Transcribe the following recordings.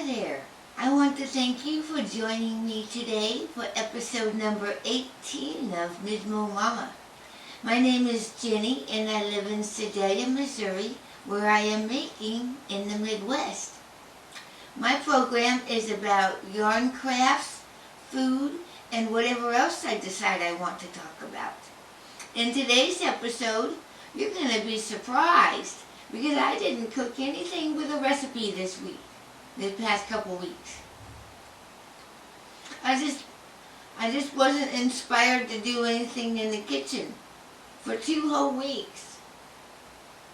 there. I want to thank you for joining me today for episode number 18 of MidMOMama. My name is Jenny and I live in Sedalia, Missouri, where I am making in the Midwest. My program is about yarn crafts, food, and whatever else I decide I want to talk about. In today's episode, you're going to be surprised because I didn't cook anything with a recipe this past couple weeks. I just wasn't inspired to do anything in the kitchen for 2 whole weeks.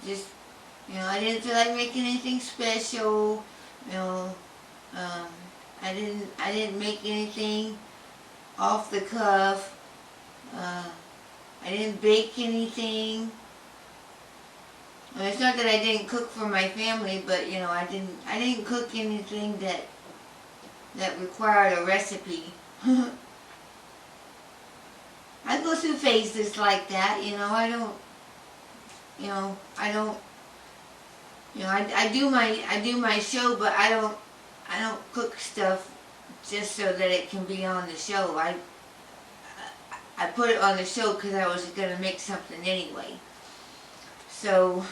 I didn't feel like making anything special. I didn't make anything off the cuff. I didn't bake anything. It's not that I didn't cook for my family, but I didn't cook anything that required a recipe. I go through phases like that, I do my show, but I don't cook stuff just so that it can be on the show. I put it on the show because I was going to make something anyway. So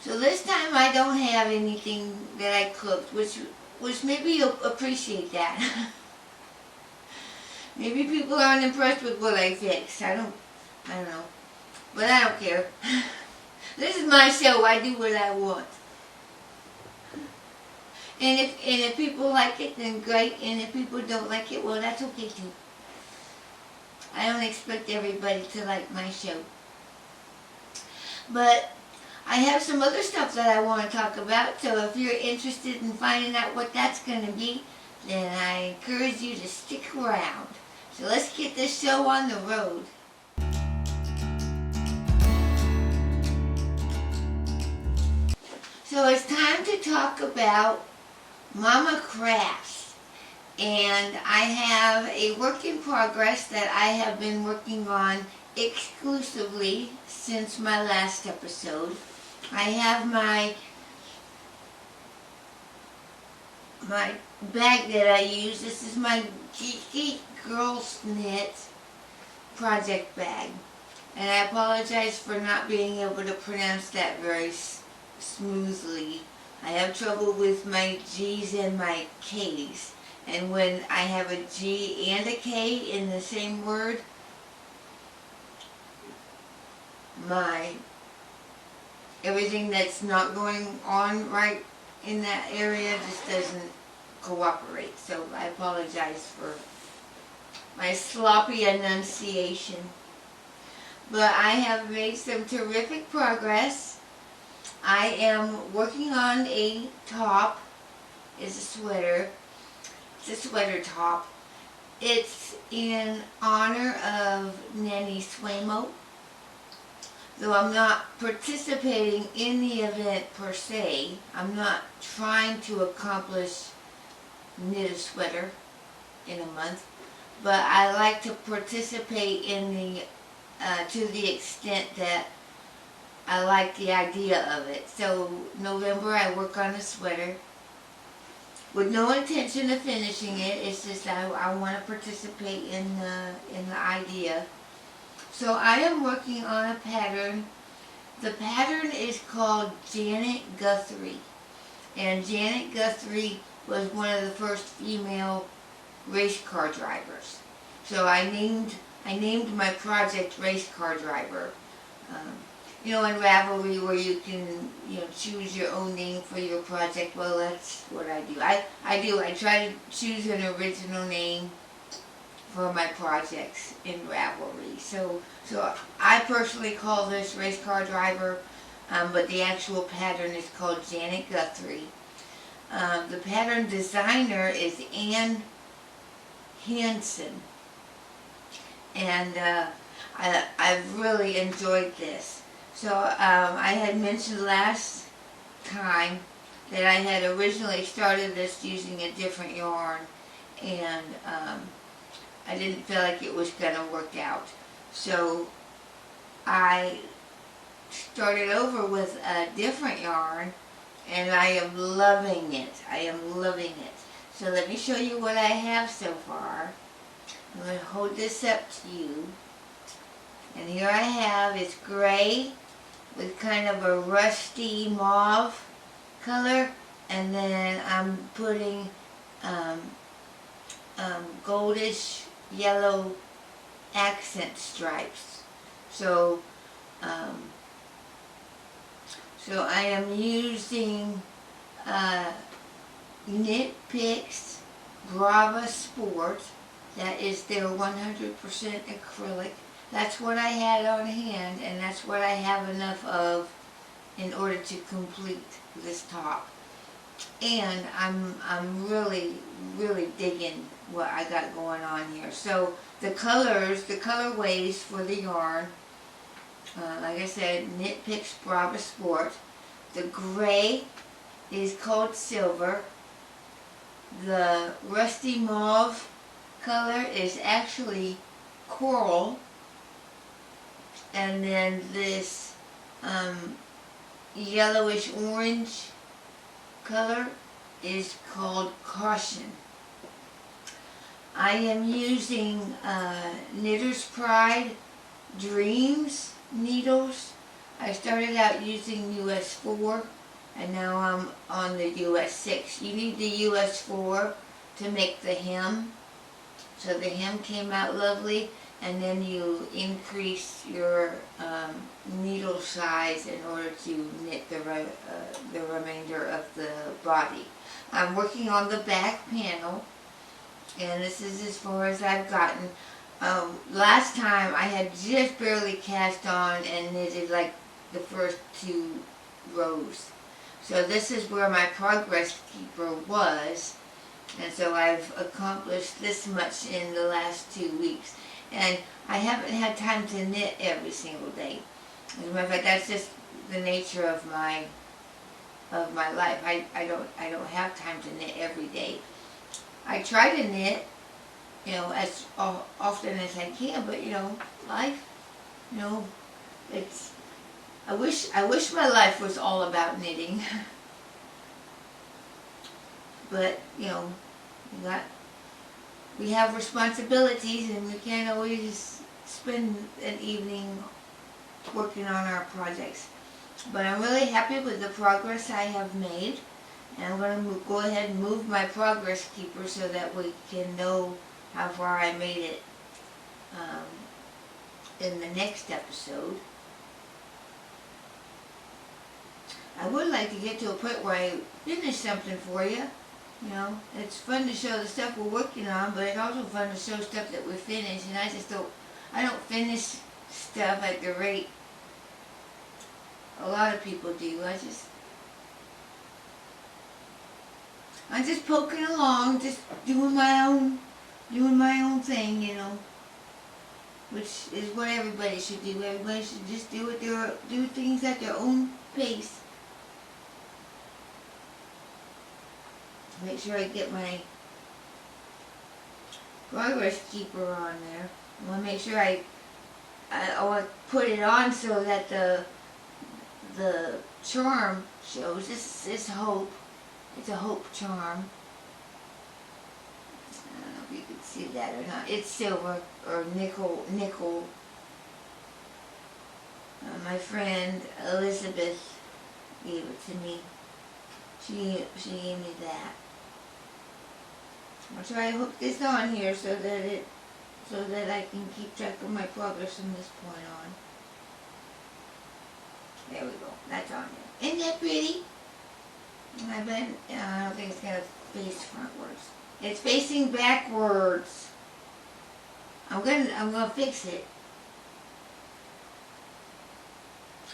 this time I don't have anything that I cooked, which maybe you'll appreciate that. Maybe people aren't impressed with what I fix. I don't know. But I don't care. This is my show. I do what I want. And if people like it, then great. And if people don't like it, well, that's okay too. I don't expect everybody to like my show. But I have some other stuff that I want to talk about, so if you're interested in finding out what that's going to be, then I encourage you to stick around. So let's get this show on the road. So it's time to talk about Mama Crafts. And I have a work in progress that I have been working on exclusively since my last episode. I have my bag that I use. This is my Geeky Girls Knit project bag. And I apologize for not being able to pronounce that very smoothly. I have trouble with my G's and my K's. And when I have a G and a K in the same word, everything that's not going on right in that area just doesn't cooperate. So I apologize for my sloppy enunciation. But I have made some terrific progress. I am working on a top. It's a sweater. It's a sweater top. It's in honor of Nanny Swamo. Though I'm not participating in the event per se, I'm not trying to accomplish knit a sweater in a month, but I like to participate in to the extent that I like the idea of it. So November I work on a sweater with no intention of finishing it. It's just I want to participate in the idea. So I am working on a pattern. The pattern is called Janet Guthrie. And Janet Guthrie was one of the first female race car drivers. So I named my project Race Car Driver. In Ravelry where you can choose your own name for your project. Well, that's what I do. I try to choose an original name for my projects in Ravelry. So I personally call this Race Car Driver, but the actual pattern is called Janet Guthrie. The pattern designer is Ann Hansen, and I've really enjoyed this. So I had mentioned last time that I had originally started this using a different yarn, and I didn't feel like it was going to work out. So I started over with a different yarn and I am loving it. I am loving it. So let me show you what I have so far. I'm going to hold this up to you. And here I have, it's gray with kind of a rusty mauve color. And then I'm putting goldish yellow accent stripes. So I am using Knit Picks Brava Sport. That is their 100% acrylic. That's what I had on hand, and that's what I have enough of in order to complete this top. And I'm really digging what I got going on here. So the colors, the colorways for the yarn, like I said, Knit Picks Brava Sport. The gray is called silver. The rusty mauve color is actually coral. And then this yellowish orange color is called Caution. I am using Knitter's Pride Dreams needles. I started out using US 4 and now I'm on the US 6. You need the US 4 to make the hem. So the hem came out lovely, and then you increase your needle size in order to knit the remainder of the body. I'm working on the back panel, and this is as far as I've gotten. Last time I had just barely cast on and knitted like the first 2 rows. So this is where my progress keeper was, and so I've accomplished this much in the last 2 weeks. And I haven't had time to knit every single day. As a matter of fact, that's just the nature of my life. I don't have time to knit every day. I try to knit, as often as I can, but life, it's. I wish my life was all about knitting. But we have responsibilities, and we can't always spend an evening working on our projects. But I'm really happy with the progress I have made, and I'm going to go ahead and move my progress keeper so that we can know how far I made it in the next episode. I would like to get to a point where I finish something for you. It's fun to show the stuff we're working on, but it's also fun to show stuff that we finished. And I don't finish stuff at the rate a lot of people do. I'm just poking along, just doing my own thing, which is what everybody should do. Everybody should just do things at their own pace. Make sure I get my progress keeper on there. I want to make sure I want to put it on so that the charm shows. This is hope. It's a hope charm. I don't know if you can see that or not. It's silver or nickel. My friend Elizabeth gave it to me. She gave me that. I'll try to hook this on here so that I can keep track of my progress from this point on. There we go. That's on there. Isn't that pretty? I don't think it's gonna face frontwards. It's facing backwards. I'm gonna fix it.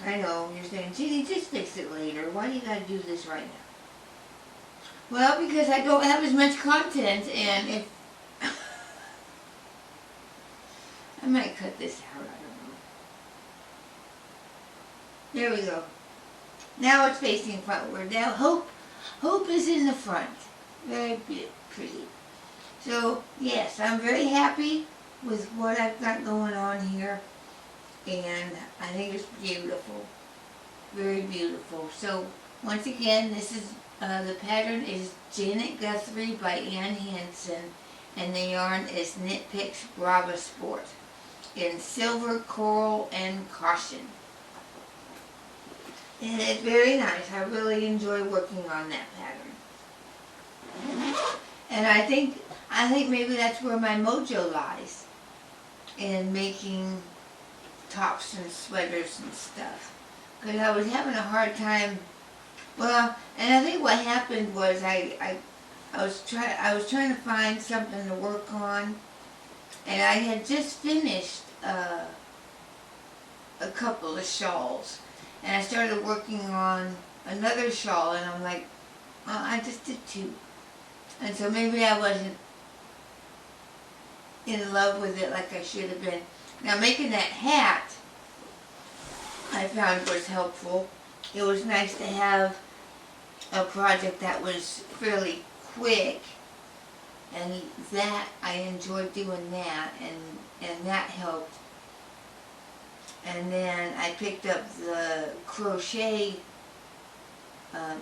I know you're saying, Jeannie, just fix it later. Why do you gotta do this right now? Well, because I don't have as much content, and if I might cut this out, I don't know. There we go. Now it's facing frontward. Now hope is in the front. Very pretty. So yes, I'm very happy with what I've got going on here, and I think it's beautiful. Very beautiful. So Once again, this is the pattern is Janet Guthrie by Ann Hansen, and the yarn is Knit Picks Brava Sport in silver, coral, and caution. And it's very nice. I really enjoy working on that pattern. And I think maybe that's where my mojo lies, in making tops and sweaters and stuff. Because I was having a hard time. Well, and I think what happened was I was trying to find something to work on, and I had just finished a couple of shawls, and I started working on another shawl, and I'm like, well, I just did two, and so maybe I wasn't in love with it like I should have been. Now, making that hat I found was helpful. It was nice to have a project that was fairly quick, and that I enjoyed doing that, and that helped. And then I picked up the crochet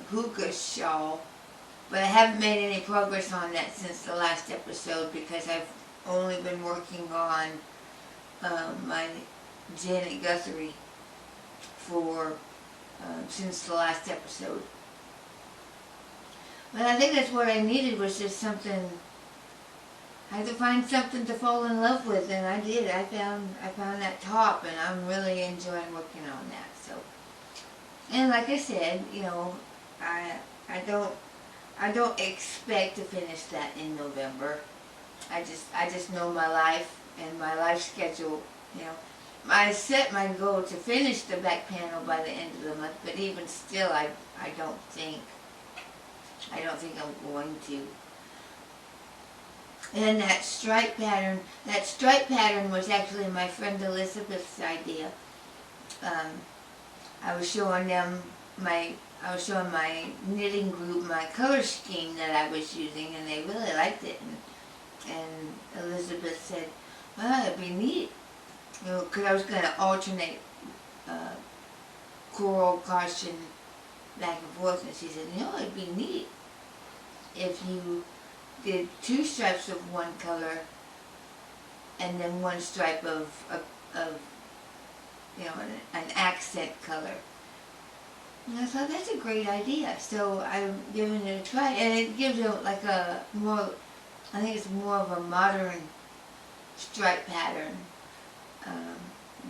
hookah shawl, but I haven't made any progress on that since the last episode because I've only been working on my Janet Guthrie for since the last episode. But I think that's what I needed, was just something. I had to find something to fall in love with, and I did. I found that top, and I'm really enjoying working on that. So, and like I said, you know, I don't expect to finish that in November. I just know my life and my life schedule. You know, I set my goal to finish the back panel by the end of the month, but even still, I don't think I'm going to. And that stripe pattern was actually my friend Elizabeth's idea. I was showing my knitting group my color scheme that I was using, and they really liked it. And Elizabeth said, well, it'd be neat, you know, because I was going to alternate coral, caution, back and forth, and she said, you know, it'd be neat if you did two stripes of one color and then one stripe of you know, an accent color. And I thought, that's a great idea. So I'm giving it a try, and it gives it like a more, I think it's more of a modern stripe pattern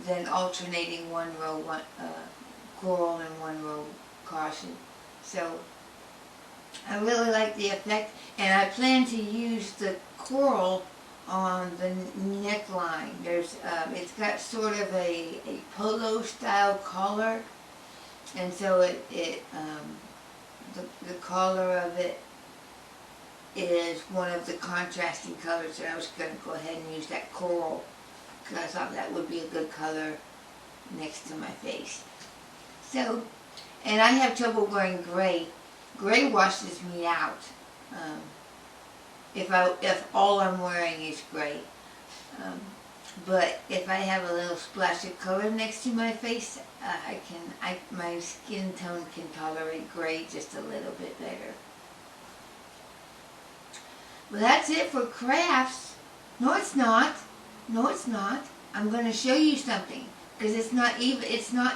than alternating one row coral and one row caution. So I really like the effect, and I plan to use the coral on the neckline. There's it's got sort of a polo style collar, and so the collar of it is one of the contrasting colors that I was going to go ahead and use that coral, because I thought that would be a good color next to my face. So, and I have trouble wearing gray. Gray washes me out if all I'm wearing is gray. But if I have a little splash of color next to my face, my skin tone can tolerate gray just a little bit better. Well, that's it for crafts. No, it's not. No, it's not. I'm going to show you something, because it's not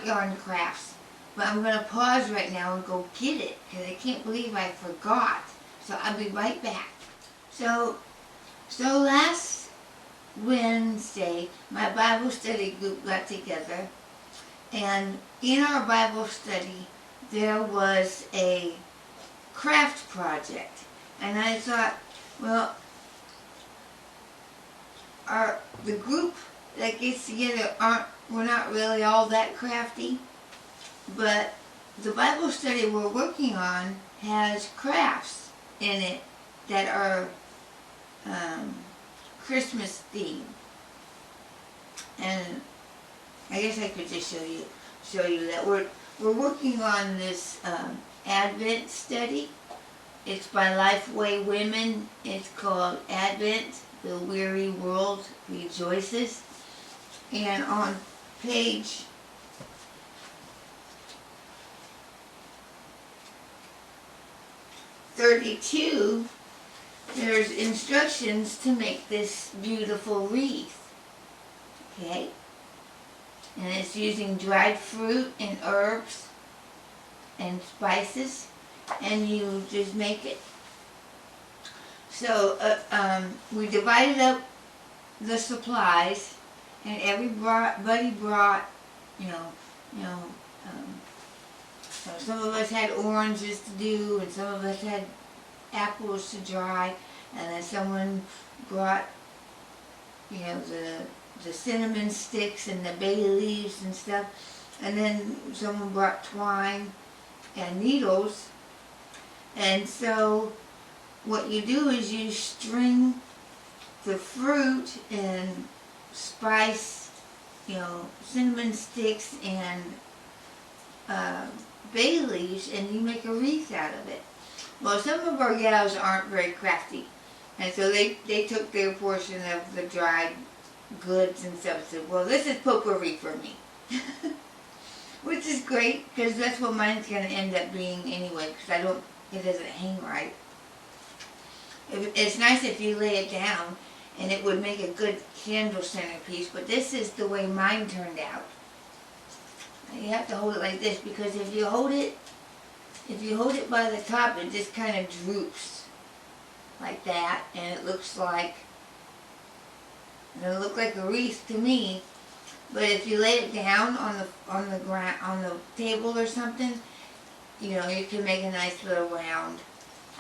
yarn crafts. But I'm going to pause right now and go get it, because I can't believe I forgot. So I'll be right back. So last Wednesday, my Bible study group got together, and in our Bible study, there was a craft project. And I thought, well, the group that gets together we're not really all that crafty. But the Bible study we're working on has crafts in it that are Christmas themed. And I guess I could just show you that we're working on this Advent study. It's by Lifeway Women. It's called Advent, The Weary World Rejoices. And on page 32, there's instructions to make this beautiful wreath. Okay? And it's using dried fruit and herbs and spices, and you just make it. So we divided up the supplies, and everybody brought, so some of us had oranges to do, and some of us had apples to dry, and then someone brought, the cinnamon sticks and the bay leaves and stuff, and then someone brought twine and needles. And so what you do is you string the fruit and spice, cinnamon sticks and bay leaves, and you make a wreath out of it. Well, some of our gals aren't very crafty, and so they took their portion of the dried goods and stuff and said, well, this is potpourri for me. Which is great, because that's what mine's going to end up being anyway, because it doesn't hang right. It's nice if you lay it down, and it would make a good candle centerpiece, but this is the way mine turned out. You have to hold it like this, because if you hold it by the top, it just kind of droops like that, and it looks like a wreath to me. But if you lay it down on the ground, on the table or something, you can make a nice little round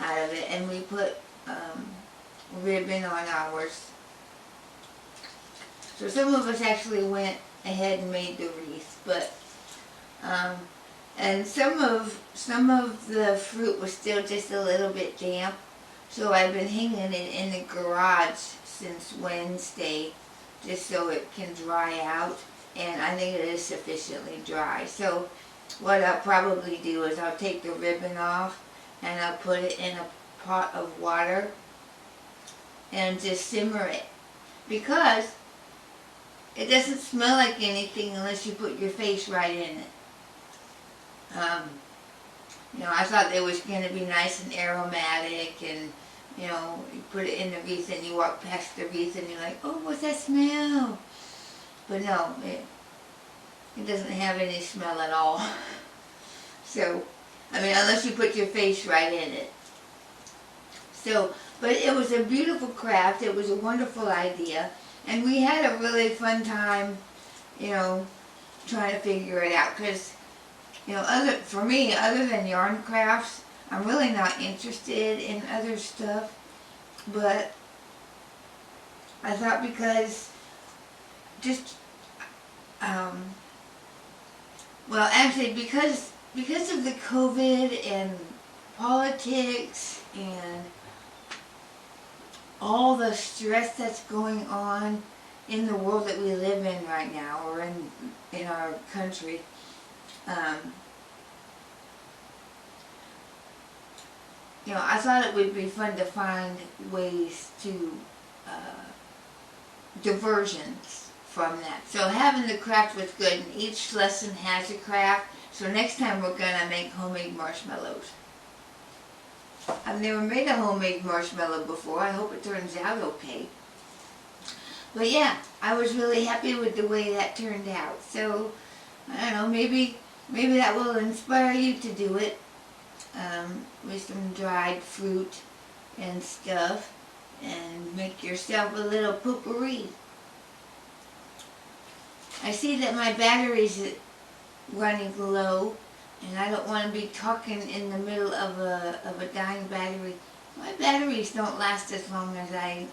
out of it. And we put ribbon on ours. So some of us actually went ahead and made the wreath, but and some of the fruit was still just a little bit damp, so I've been hanging it in the garage since Wednesday, just so it can dry out, and I think it is sufficiently dry. So what I'll probably do is I'll take the ribbon off and I'll put it in a pot of water and just simmer it, because it doesn't smell like anything unless you put your face right in it. I thought it was going to be nice and aromatic, and you put it in the wreath and you walk past the wreath and you're like, oh, what's that smell? But no, it doesn't have any smell at all. So, unless you put your face right in it. So, but it was a beautiful craft, it was a wonderful idea, and we had a really fun time, trying to figure it out, because, for me, other than yarn crafts, I'm really not interested in other stuff, but I thought because because of the COVID and politics and all the stress that's going on in the world that we live in right now, or in our country, I thought it would be fun to find ways to, diversions from that. So having the craft was good, and each lesson has a craft, so next time we're going to make homemade marshmallows. I've never made a homemade marshmallow before, I hope it turns out okay. But yeah, I was really happy with the way that turned out, so, I don't know, maybe that will inspire you to do it. With some dried fruit and stuff, and make yourself a little potpourri. I see that my battery's running low, and I don't want to be talking in the middle of a dying battery. My batteries don't last as long as I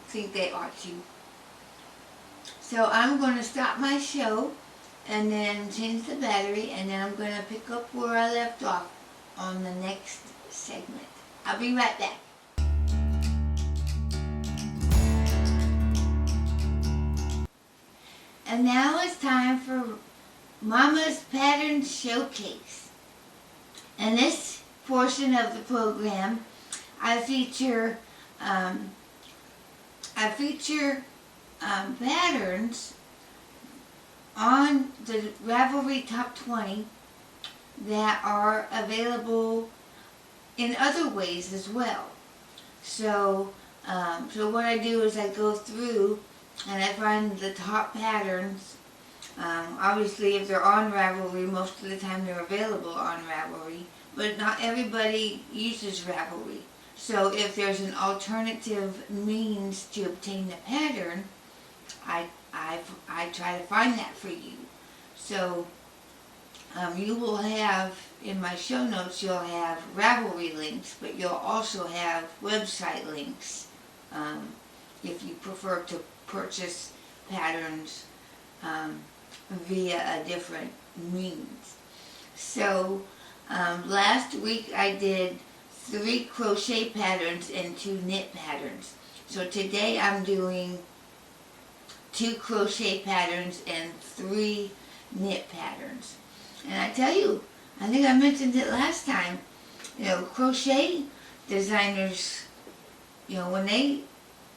think they ought to. So I'm going to stop my show and then change the battery, and then I'm going to pick up where I left off on the next segment. I'll be right back. And now it's time for Mama's Pattern Showcase. In this portion of the program, I feature patterns on the Ravelry Top 20 that are available in other ways as well. So, so what I do is I go through and I find the top patterns. Obviously, if they're on Ravelry, most of the time they're available on Ravelry, but not everybody uses Ravelry. So if there's an alternative means to obtain the pattern, I try to find that for you. So you will have, in my show notes, you'll have Ravelry links, but you'll also have website links if you prefer to purchase patterns via a different means. So last week I did 3 crochet patterns and 2 knit patterns. So today I'm doing 2 crochet patterns and 3 knit patterns. And I tell you, I think I mentioned it last time, crochet designers, when they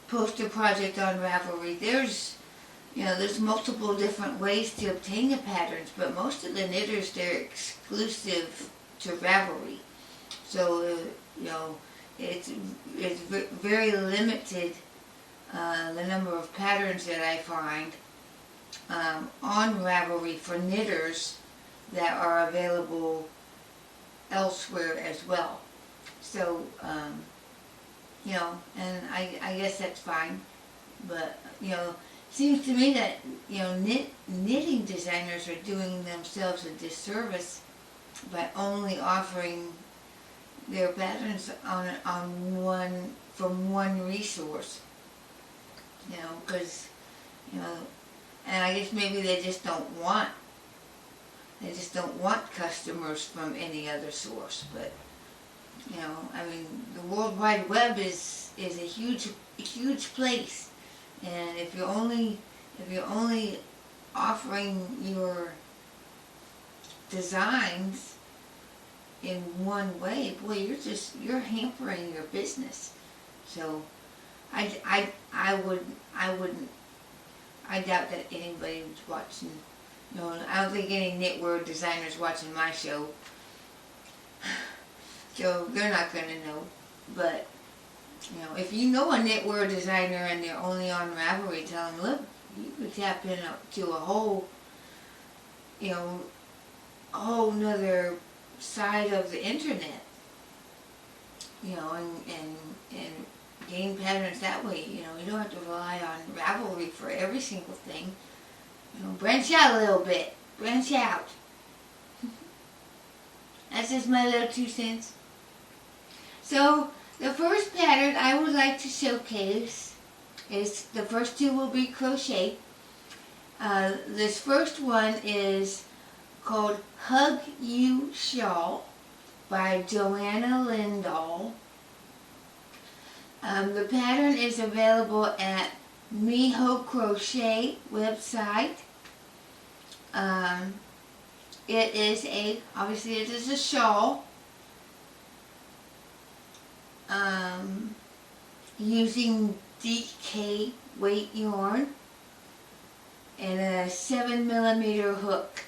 post a project on Ravelry, there's multiple different ways to obtain the patterns, but most of the knitters, they're exclusive to Ravelry. So, it's very limited, the number of patterns that I find on Ravelry for knitters that are available elsewhere as well. So, and I guess that's fine, but, seems to me that, knitting designers are doing themselves a disservice by only offering their patterns from one resource, because, and I guess maybe they just don't want customers from any other source. But the World Wide Web is a huge place, and if you're only offering your designs in one way, boy, you're hampering your business. So I doubt that anybody's watching. I don't think any knitwear designers watching my show, so they're not going to know. But if you know a knitwear designer and they're only on Ravelry, tell them, look, you could tap into a whole nother side of the internet, and gain patterns that way. You don't have to rely on Ravelry for every single thing. Branch out a little bit. Branch out. That's just my little 2 cents. So, the first pattern I would like to showcase is, the first 2 will be crochet. This first one is called Hug You Shawl by Joanna Lindahl. The pattern is available at Miho Crochet website. Obviously it is a shawl, using DK weight yarn and a 7mm hook.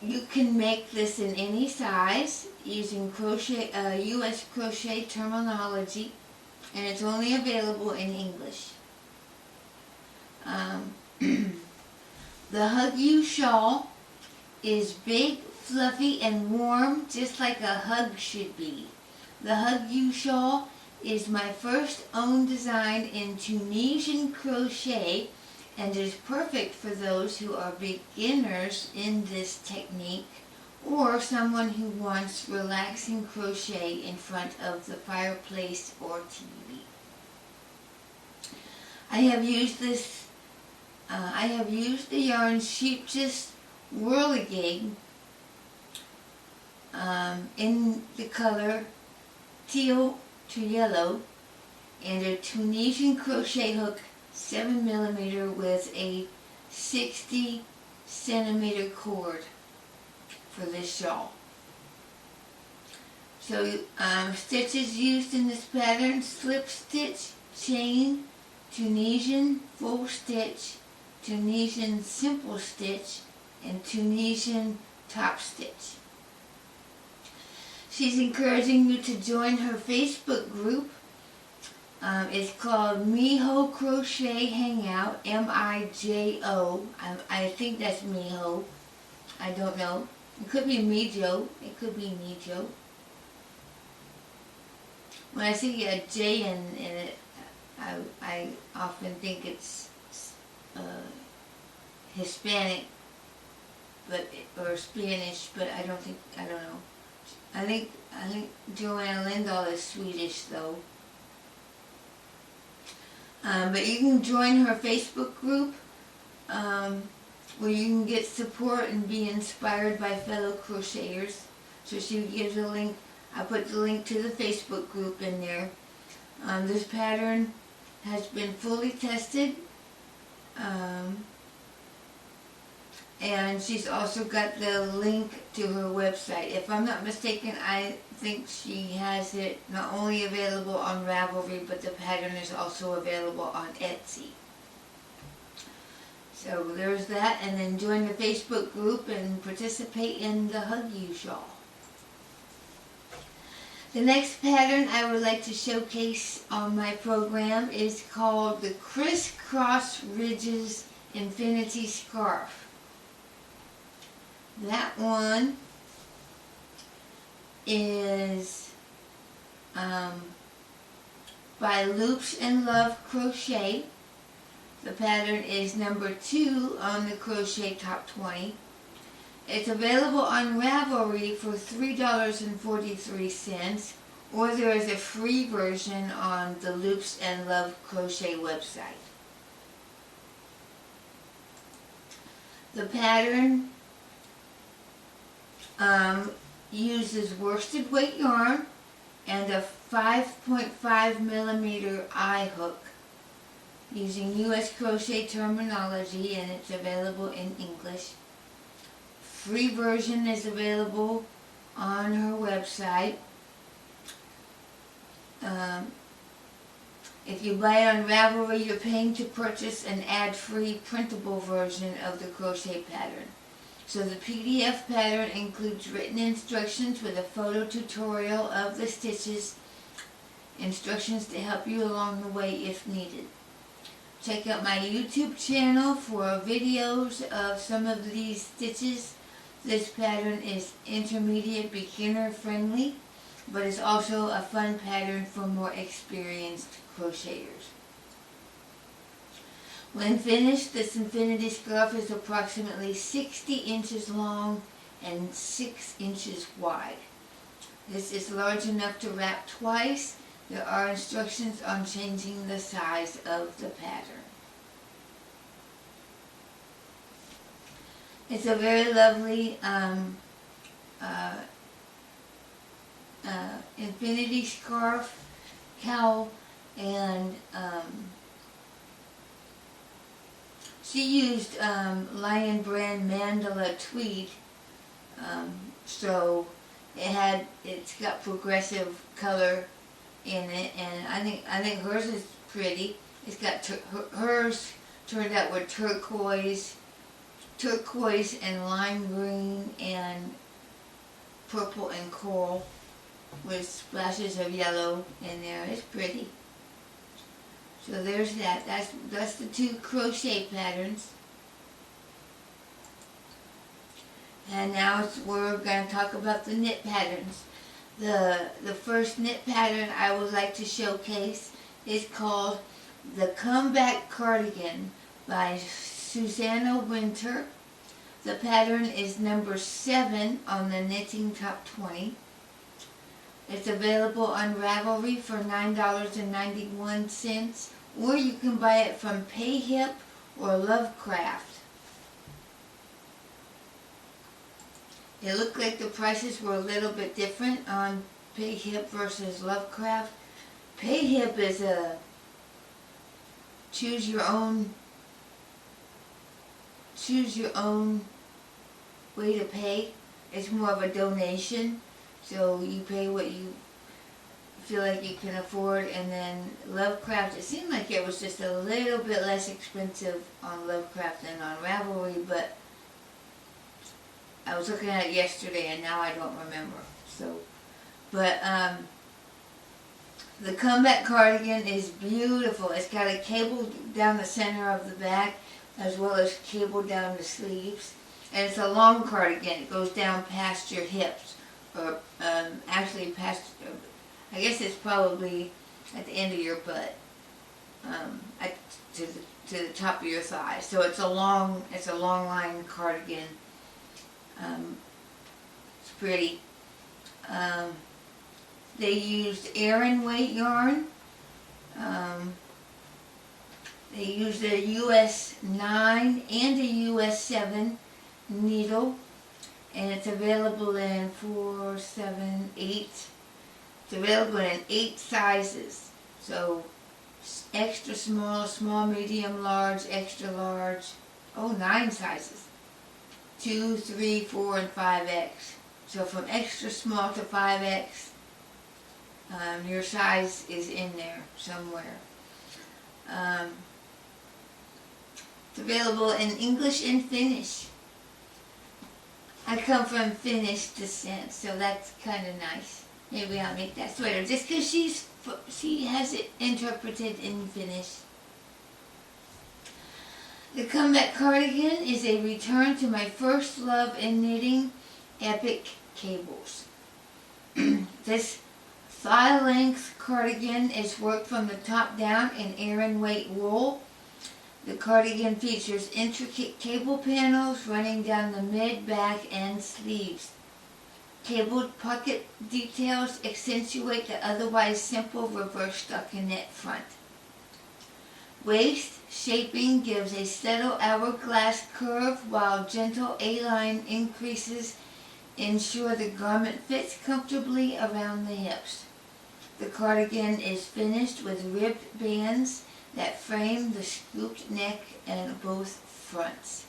You can make this in any size using US crochet terminology, and it's only available in English. The Hug You shawl is big, fluffy, and warm, just like a hug should be. The Hug You shawl is my first own design in Tunisian crochet, and is perfect for those who are beginners in this technique, or someone who wants relaxing crochet in front of the fireplace or TV. I have used the yarn Sheeps's Whirligig in the color teal to yellow, and a Tunisian crochet hook 7mm with a 60cm cord for this shawl. So stitches used in this pattern: slip stitch, chain, Tunisian full stitch, Tunisian simple stitch, and Tunisian top stitch. She's encouraging you to join her Facebook group. It's called Mijo Crochet Hangout, M-I-J-O. I think that's Mijo. I don't know. It could be Mijo. It could be Mijo. When I see a J in it, I often think it's Hispanic, or Spanish, but I don't know. I think Joanna Lindahl is Swedish though. But you can join her Facebook group, where you can get support and be inspired by fellow crocheters. So she gives a link. I put the link to the Facebook group in there. This pattern has been fully tested. And she's also got the link to her website. If I'm not mistaken, I think she has it not only available on Ravelry, but the pattern is also available on Etsy. So there's that, and then join the Facebook group and participate in the Hug You Shawl. The next pattern I would like to showcase on my program is called the Crisscross Ridges Infinity Scarf. That one is by Loops and Love Crochet. The pattern is number 2 on the Crochet Top 20. It's available on Ravelry for $3.43, or there is a free version on the Loops and Love Crochet website. The pattern uses worsted weight yarn and a 5.5 millimeter eye hook using U.S. crochet terminology, and it's available in English. Free version is available on her website. If you buy it on Ravelry, you're paying to purchase an ad-free printable version of the crochet pattern. So the PDF pattern includes written instructions with a photo tutorial of the stitches, instructions to help you along the way if needed. Check out my YouTube channel for videos of some of these stitches. This pattern is intermediate beginner friendly, but it's also a fun pattern for more experienced crocheters. When finished, this infinity scarf is approximately 60 inches long and 6 inches wide. This is large enough to wrap twice. There are instructions on changing the size of the pattern. It's a very lovely infinity scarf, cowl, and she used Lion Brand Mandala tweed, so it's got progressive color in it, and I think hers is pretty. It's got hers turned out with turquoise and lime green and purple and coral with splashes of yellow in there. It's pretty. So there's that. That's the 2 crochet patterns. And now we're going to talk about the knit patterns. The first knit pattern I would like to showcase is called the Comeback Cardigan by Susanna Winter. The pattern is number 7 on the Knitting Top 20. It's available on Ravelry for $9.91, or you can buy it from Payhip or Lovecraft. It looked like the prices were a little bit different on Payhip versus Lovecraft. Payhip is a choose your own way to pay. It's more of a donation, so you pay what you feel like you can afford. And then Lovecraft, it seemed like it was just a little bit less expensive on Lovecraft than on Ravelry, but I was looking at it yesterday and now I don't remember. So But the combat cardigan is beautiful. It's got a cable down the center of the back as well as cable down the sleeves. And it's a long cardigan. It goes down past your hips. Or actually past, I guess it's probably at the end of your butt. To the top of your thigh. So it's a long line cardigan. It's pretty. They used Aran weight yarn. They used a US 9 and a US 7 needle, and it's available in 4, 7, 8. It's available in 8 sizes. So extra small, small, medium, large, extra large. 9 sizes. 2, 3, 4, and 5X. So from extra small to 5X, your size is in there somewhere. It's available in English and Finnish. I come from Finnish descent, so that's kind of nice. Maybe I'll make that sweater just because she has it interpreted in Finnish. The combat cardigan is a return to my first love in knitting, epic cables. This thigh-length cardigan is worked from the top down in Aran weight wool. The cardigan features intricate cable panels running down the mid, back, and sleeves. Cabled pocket details accentuate the otherwise simple reverse stockinette front. Waist shaping gives a subtle hourglass curve, while gentle A-line increases ensure the garment fits comfortably around the hips. The cardigan is finished with ribbed bands that frame the scooped neck and both fronts.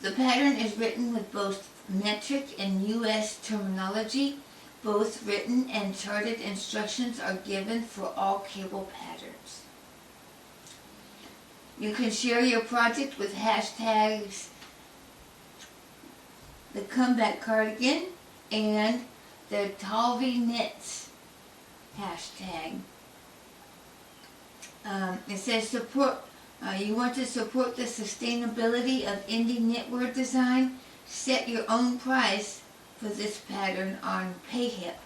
The pattern is written with both metric and US terminology. Both written and charted instructions are given for all cable patterns. You can share your project with hashtags the combat cardigan and the Talvi knits hashtag. It says support. You want to support the sustainability of indie knitwear design? Set your own price for this pattern on PayHip.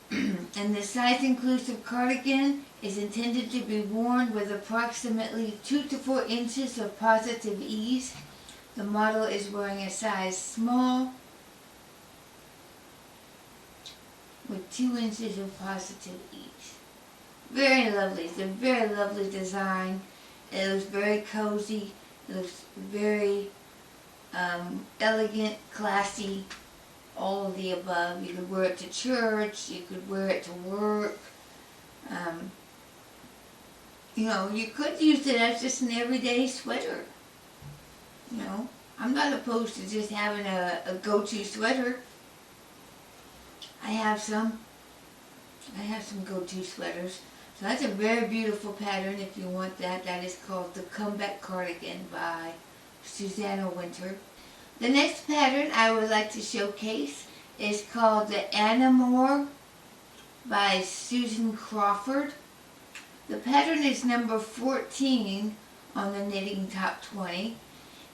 And the size-inclusive cardigan is intended to be worn with approximately 2 to 4 inches of positive ease. The model is wearing a size small with 2 inches of positive ease. Very lovely. It's a very lovely design. It looks very cozy. It looks very elegant, classy, all of the above. You could wear it to church. You could wear it to work. You could use it as just an everyday sweater. I'm not opposed to just having a go-to sweater. I have some go-to sweaters. So that's a very beautiful pattern if you want that. That is called the Comeback Cardigan by Susanna Winter. The next pattern I would like to showcase is called the Anamore by Susan Crawford. The pattern is number 14 on the Knitting Top 20.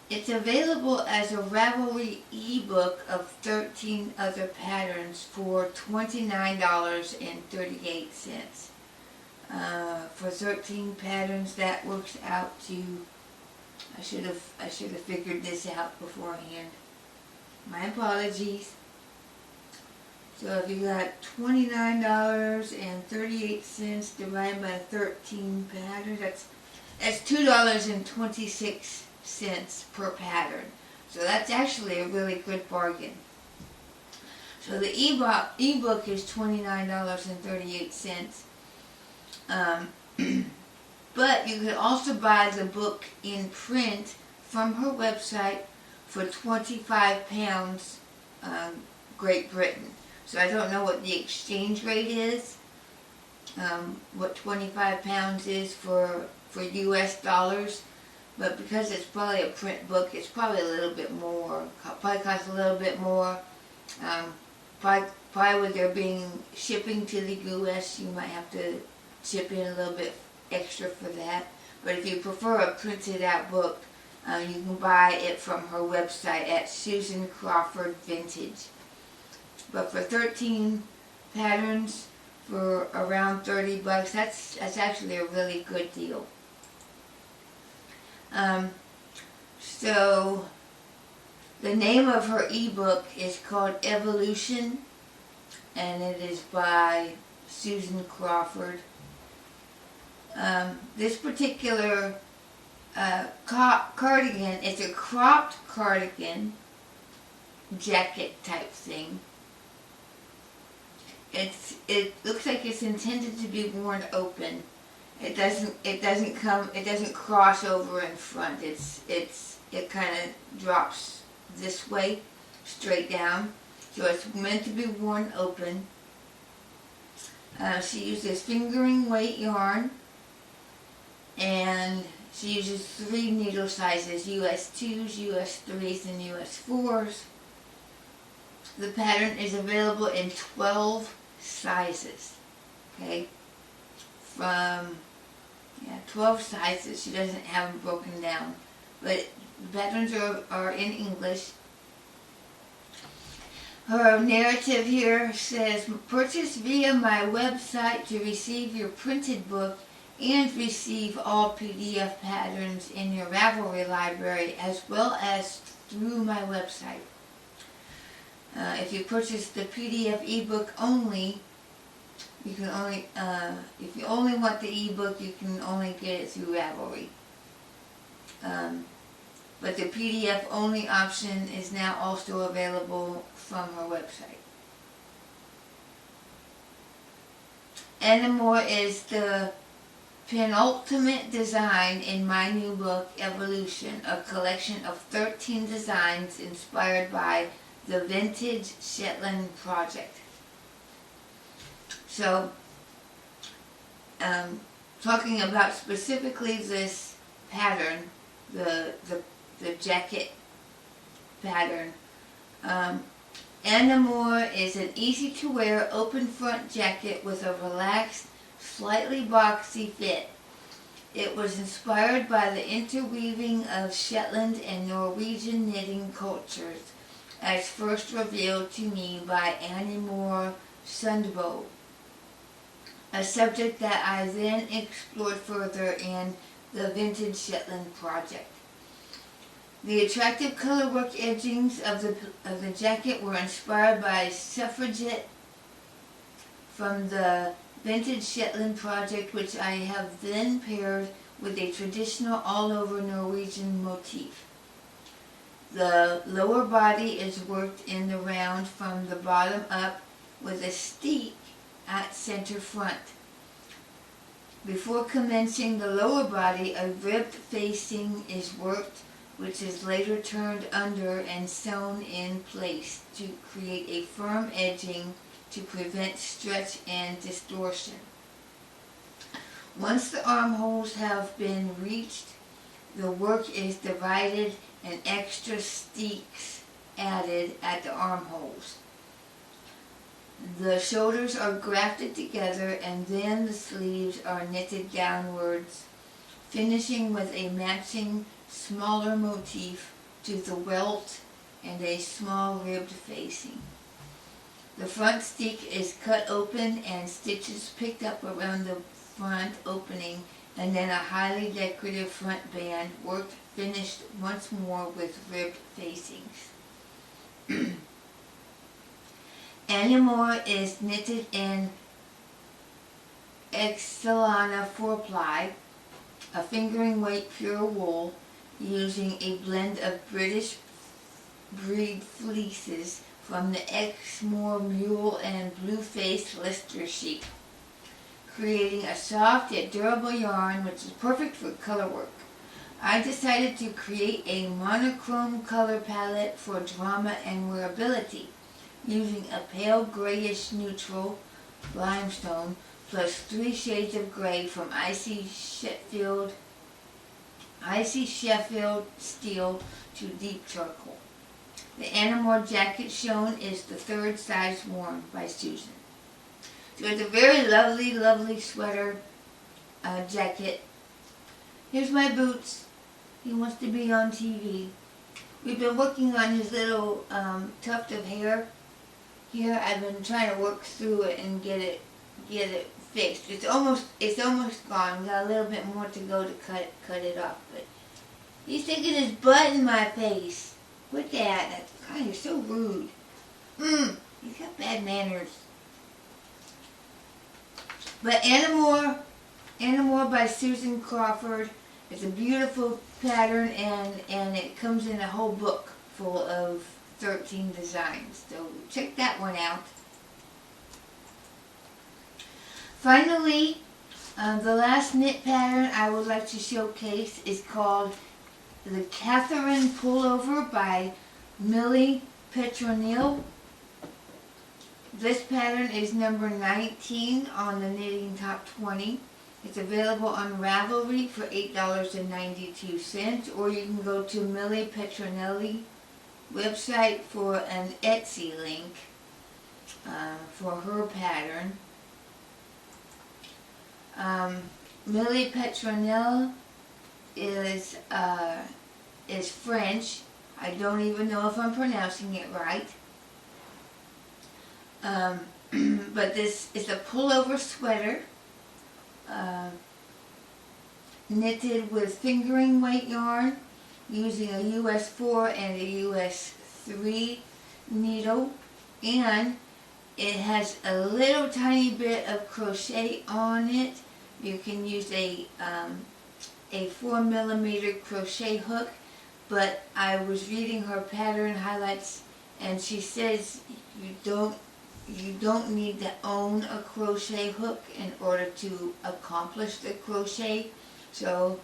It's available as a Ravelry ebook of 13 other patterns for $29.38. For 13 patterns, that works out to, I should have figured this out beforehand. My apologies. So if you got $29.38 divided by 13 patterns, that's $2.26 per pattern. So that's actually a really good bargain. So the ebook is $29.38. But you could also buy the book in print from her website for £25 Great Britain. So I don't know what the exchange rate is, what £25 is for US dollars, but because it's probably a print book, it's probably a little bit more, probably costs a little bit more. Probably with there being shipping to the US, you might have to chip in a little bit extra for that. But if you prefer a printed out book, you can buy it from her website at Susan Crawford Vintage. But for 13 patterns for around $30, that's actually a really good deal. So the name of her ebook is called Evolution, and it is by Susan Crawford. This particular cardigan, it's a cropped cardigan, jacket type thing. It looks like it's intended to be worn open. It doesn't cross over in front. It kind of drops this way, straight down. So it's meant to be worn open. She uses fingering weight yarn, and she uses 3 needle sizes, US 2s, US 3s, and US 4s. The pattern is available in 12 sizes, okay? From 12 sizes. She doesn't have them broken down, but the patterns are in English. Her narrative here says, purchase via my website to receive your printed book and receive all PDF patterns in your Ravelry library, as well as through my website. If you purchase the PDF ebook only, you can only, if you only want the ebook, you can only get it through Ravelry. But the PDF only option is now also available from her website. Anymore is the penultimate design in my new book, Evolution, a collection of 13 designs inspired by the Vintage Shetland Project. So, talking about specifically this pattern, the jacket pattern, Anamore is an easy-to-wear open front jacket with a relaxed, slightly boxy fit. It was inspired by the interweaving of Shetland and Norwegian knitting cultures, as first revealed to me by Anamore Sundbo, a subject that I then explored further in the Vintage Shetland Project. The attractive colorwork edgings of the jacket were inspired by suffragette from the Vintage Shetland Project, which I have then paired with a traditional all-over Norwegian motif. The lower body is worked in the round from the bottom up with a steek at center front. Before commencing the lower body, a ribbed facing is worked, which is later turned under and sewn in place to create a firm edging to prevent stretch and distortion. Once the armholes have been reached, the work is divided and extra steeks added at the armholes. The shoulders are grafted together, and then the sleeves are knitted downwards, finishing with a matching smaller motif to the welt and a small ribbed facing. The front steek is cut open and stitches picked up around the front opening, and then a highly decorative front band worked, finished once more with ribbed facings. Anamore is knitted in Excelana 4-ply, a fingering weight pure wool, using a blend of British breed fleeces from the Exmoor mule and blue-faced Leicester sheep, creating a soft yet durable yarn which is perfect for color work. I decided to create a monochrome color palette for drama and wearability, using a pale grayish neutral limestone plus 3 shades of gray from Icy Shetfield icy Sheffield steel to deep charcoal. The Anamore jacket shown is the 3rd size worn by Susan. So it's a very lovely, lovely sweater jacket. Here's my boots. He wants to be on TV. We've been working on his little tuft of hair here. I've been trying to work through it and get it fixed. It's almost gone. We got a little bit more to go to cut it off, but he's sticking his butt in my face. Quit that. God, you're so rude. He's got bad manners. But Anamore by Susan Crawford. It's a beautiful pattern, and it comes in a whole book full of 13 designs. So check that one out. Finally, the last knit pattern I would like to showcase is called the Catherine Pullover by Millie Petronille. This pattern is number 19 on the Knitting Top 20. It's available on Ravelry for $8.92, or you can go to Millie Petronille website for an Etsy link for her pattern. Millie Petronille is French. I don't even know if I'm pronouncing it right. But this is a pullover sweater knitted with fingering weight yarn using a US 4 and a US 3 needle, and it has a little tiny bit of crochet on it. You can use a 4mm crochet hook, but I was reading her pattern highlights, and she says you don't need to own a crochet hook in order to accomplish the crochet. So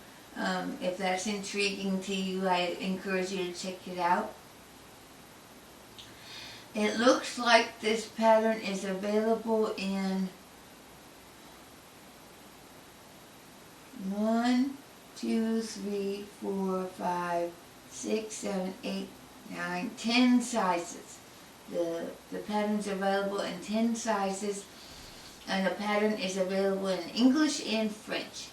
if that's intriguing to you, I encourage you to check it out. It looks like this pattern is available in 1, 2, 3, 4, 5, 6, 7, 8, 9, 10 sizes. The pattern's available in 10 sizes, and the pattern is available in English and French.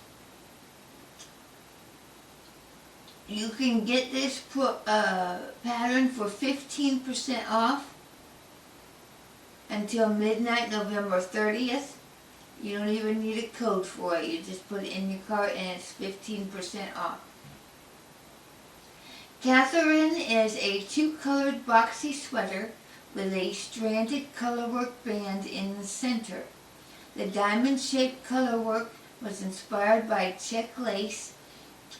You can get this pattern for 15% off until midnight, November 30th. You don't even need a code for it. You just put it in your cart and it's 15% off. Catherine is a 2-colored boxy sweater with a stranded colorwork band in the center. The diamond-shaped colorwork was inspired by check lace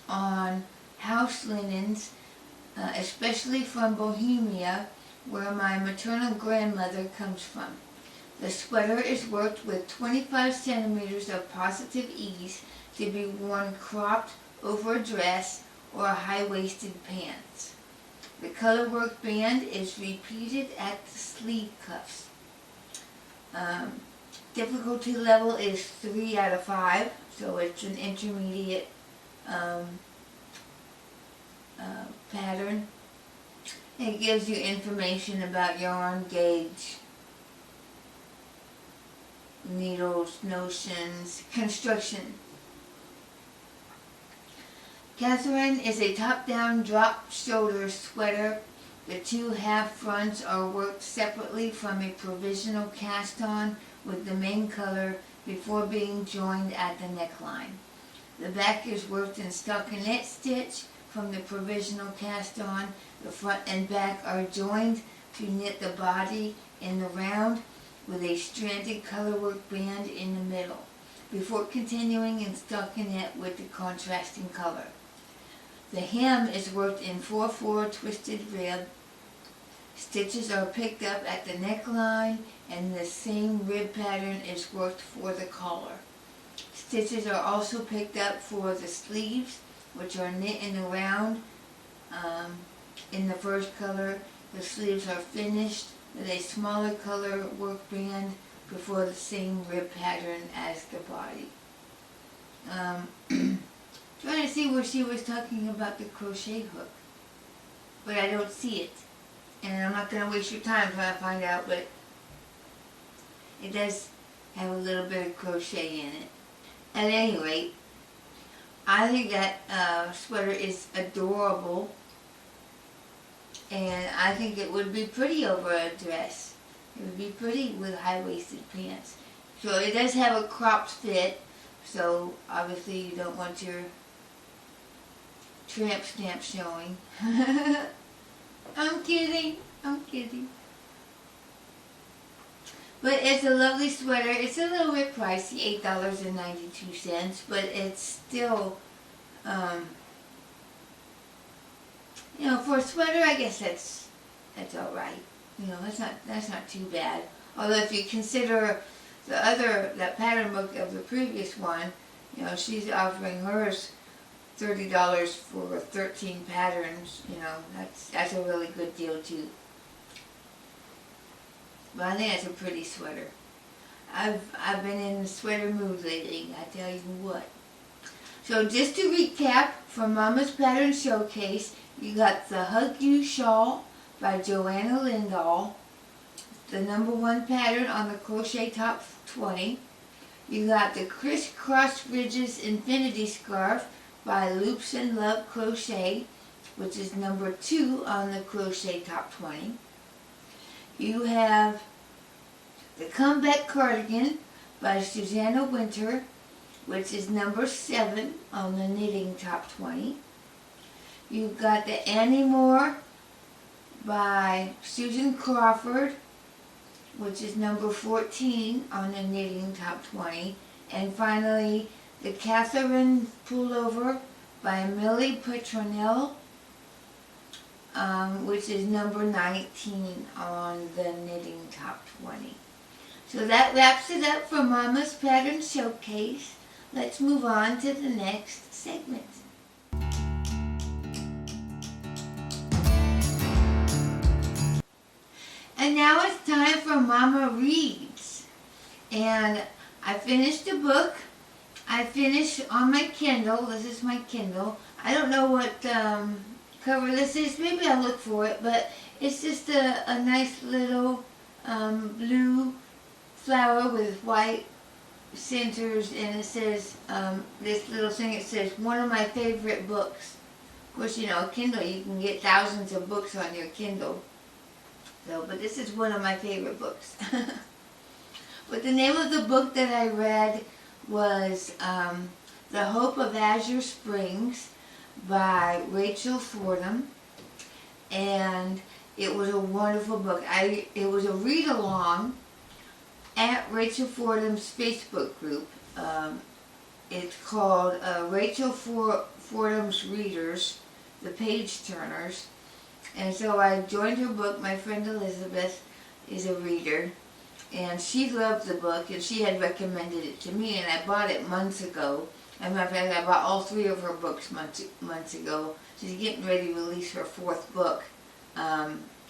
on house linens, especially from Bohemia, where my maternal grandmother comes from. The sweater is worked with 25 centimeters of positive ease to be worn cropped over a dress or high-waisted pants. The colorwork band is repeated at the sleeve cuffs. Difficulty level is 3 out of 5, so it's an intermediate pattern. It gives you information about yarn gauge, needles, notions, construction. Catherine is a top-down drop shoulder sweater. The 2 half fronts are worked separately from a provisional cast-on with the main color before being joined at the neckline. The back is worked in stockinette stitch from the provisional cast-on. The front and back are joined to knit the body in the round with a stranded colorwork band in the middle, before continuing in stockinette with the contrasting color. The hem is worked in 4/4 twisted rib. Stitches are picked up at the neckline, and the same rib pattern is worked for the collar. Stitches are also picked up for the sleeves, which are knit in the round in the first color. The sleeves are finished with a smaller color work band before the same rib pattern as the body. trying to see where she was talking about the crochet hook, but I don't see it. And I'm not going to waste your time trying to find out, but it does have a little bit of crochet in it. At any rate, I think that sweater is adorable, and I think it would be pretty over a dress. It would be pretty with high-waisted pants. So it does have a cropped fit, so obviously you don't want your tramp stamp showing. I'm kidding, I'm kidding. But it's a lovely sweater. It's a little bit pricey, $8.92, but it's still, you know, for a sweater, I guess that's all right. You know, that's not too bad. Although if you consider that pattern book of the previous one, you know, she's offering hers $30 for 13 patterns. You know, that's a really good deal too. But I think that's a pretty sweater. I've been in the sweater mood lately, I tell you what. So just to recap, from Mama's Pattern Showcase, you got the Hug You Shawl by Joanna Lindahl, the #1 pattern on the Crochet Top 20. You got the Crisscross Ridges Infinity Scarf by Loops and Love Crochet, which is #2 on the Crochet Top 20. You have the Comeback Cardigan by Susanna Winter, which is #7 on the Knitting Top 20. You've got the Annie Moore by Susan Crawford, which is #14 on the Knitting Top 20. And finally, the Catherine Pullover by Millie Petronell, which is #19 on the Knitting Top 20. So that wraps it up for Mama's Pattern Showcase. Let's move on to the next segment. And now it's time for Mama Reads. And I finished a book. I finished on my Kindle. This is my Kindle. I don't know what cover this is. Maybe I'll look for it, but it's just a nice little blue flower with white centers, and it says, this little thing, it says, one of my favorite books. Of course, you know, Kindle, you can get thousands of books on your Kindle. So, but this is one of my favorite books. But the name of the book that I read was The Hope of Azure Springs by Rachel Fordham. And it was a wonderful book. It was a read-along at Rachel Fordham's Facebook group. It's called Rachel Fordham's Readers, the Page Turners. And so I joined her book. My friend Elizabeth is a reader, and she loved the book, and she had recommended it to me, and I bought it months ago. As a matter of fact, I bought all 3 of her books months ago. She's getting ready to release her 4th book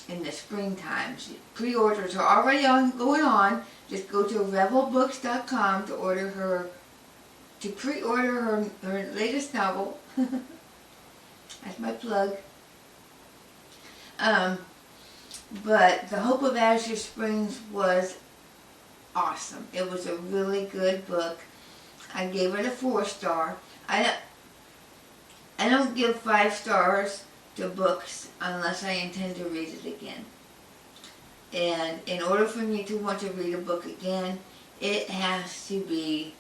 in the springtime. Pre-orders are already going on. Just go to revelbooks.com to pre-order her latest novel. That's my plug. But The Hope of Azure Springs was awesome. It was a really good book. I gave it a 4-star. I don't give 5 stars to books unless I intend to read it again. And in order for me to want to read a book again, it has to be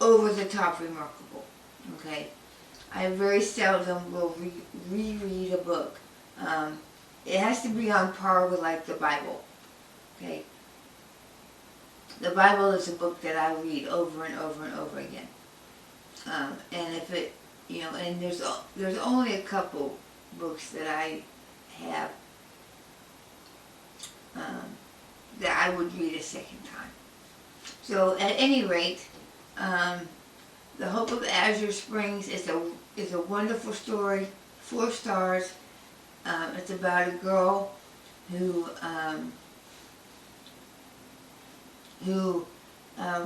over the top remarkable. Okay? I very seldom will reread a book. It has to be on par with, like, the Bible. Okay? The Bible is a book that I read over and over and over again. And if it, you know, and there's only a couple books that I have that I would read a second time. So at any rate, The Hope of Azure Springs is a wonderful story, 4 stars. It's about a girl who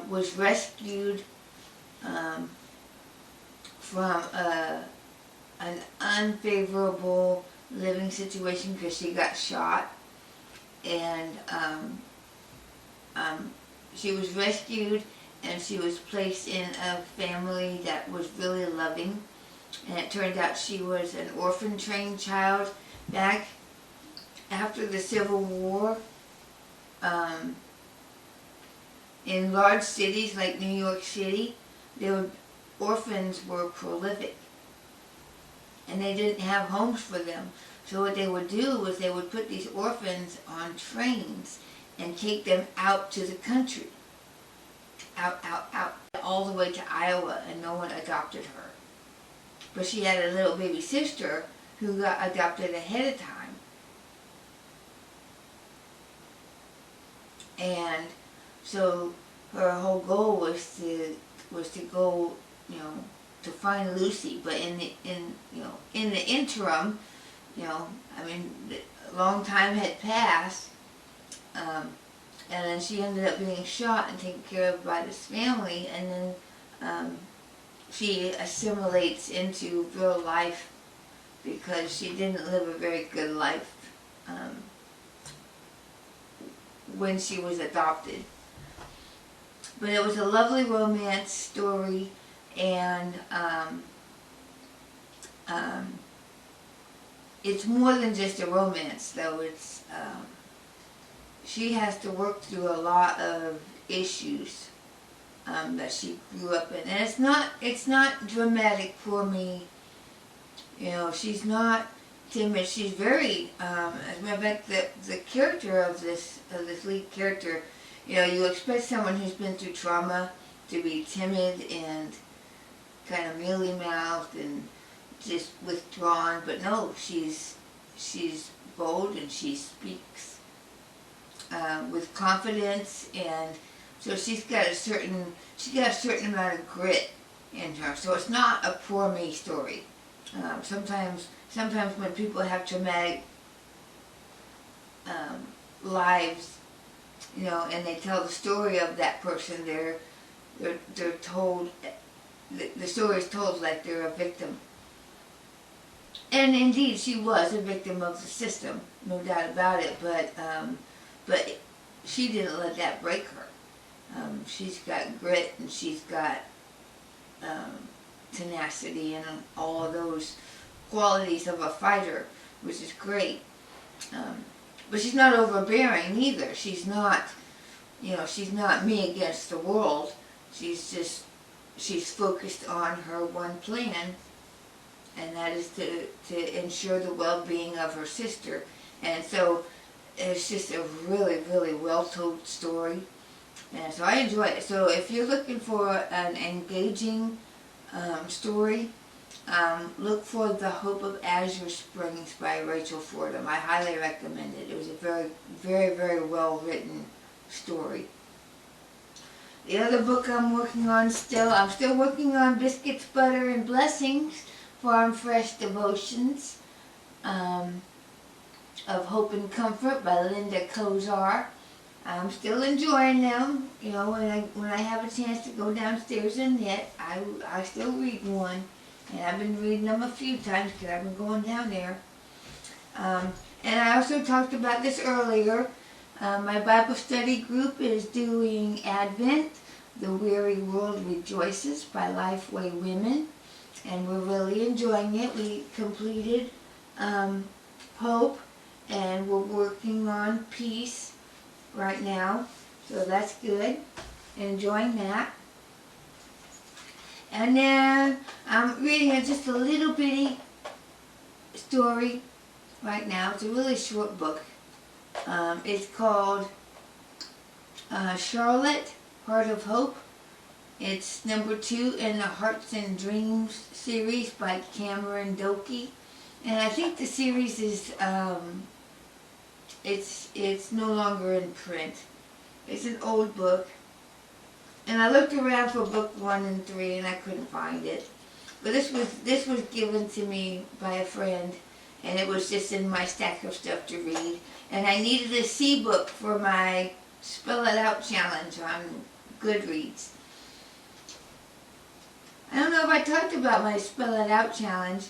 was rescued from an unfavorable living situation because she got shot, and she was rescued and she was placed in a family that was really loving, and it turned out she was an orphan trained child. Back after the Civil War, in large cities like New York City, orphans were prolific, and they didn't have homes for them. So what they would do was they would put these orphans on trains and take them out to the country, out, all the way to Iowa, and no one adopted her. But she had a little baby sister who got adopted ahead of time. And so her whole goal was to go, to find Lucy. But in the interim, a long time had passed, and then she ended up being shot and taken care of by this family, and then she assimilates into real life because she didn't live a very good life when she was adopted. But it was a lovely romance story, and it's more than just a romance, though. It's she has to work through a lot of issues that she grew up in, and it's not dramatic for me. She's not timid. She's very as a matter of fact, the character of this lead character, you expect someone who's been through trauma to be timid and kind of mealy-mouthed and just withdrawn, but no, she's bold, and she speaks with confidence, and so she's got a certain amount of grit in her. So it's not a poor me story. Sometimes when people have traumatic lives, and they tell the story of that person, they're told, the story is told like they're a victim. And indeed, she was a victim of the system, no doubt about it. But she didn't let that break her. She's got grit, and she's got tenacity, and all of those qualities of a fighter, which is great. But she's not overbearing either. She's not me against the world. She's focused on her one plan, and that is to ensure the well-being of her sister. And so it's just a really, really well-told story, and so I enjoy it. So if you're looking for an engaging story, look for The Hope of Azure Springs by Rachel Fordham. I highly recommend it. It was a very, very, very well-written story. The other book I'm working on I'm still working on Biscuits, Butter, and Blessings, Farm Fresh Devotions of Hope and Comfort by Linda Kozar. I'm still enjoying them. When I have a chance to go downstairs and knit, I still read one. And I've been reading them a few times because I've been going down there. And I also talked about this earlier. My Bible study group is doing Advent, The Weary World Rejoices by Lifeway Women. And we're really enjoying it. We completed Hope, and we're working on Peace right now. So that's good. Enjoying that. And then I'm reading just a little bitty story right now. It's a really short book. It's called Charlotte, Heart of Hope. It's number 2 in the Hearts and Dreams series by Cameron Dokie. And I think the series is, it's no longer in print. It's an old book. And I looked around for book 1 and 3 and I couldn't find it. But this was given to me by a friend, and it was just in my stack of stuff to read. And I needed a C book for my Spell It Out challenge on Goodreads. I don't know if I talked about my Spell It Out challenge.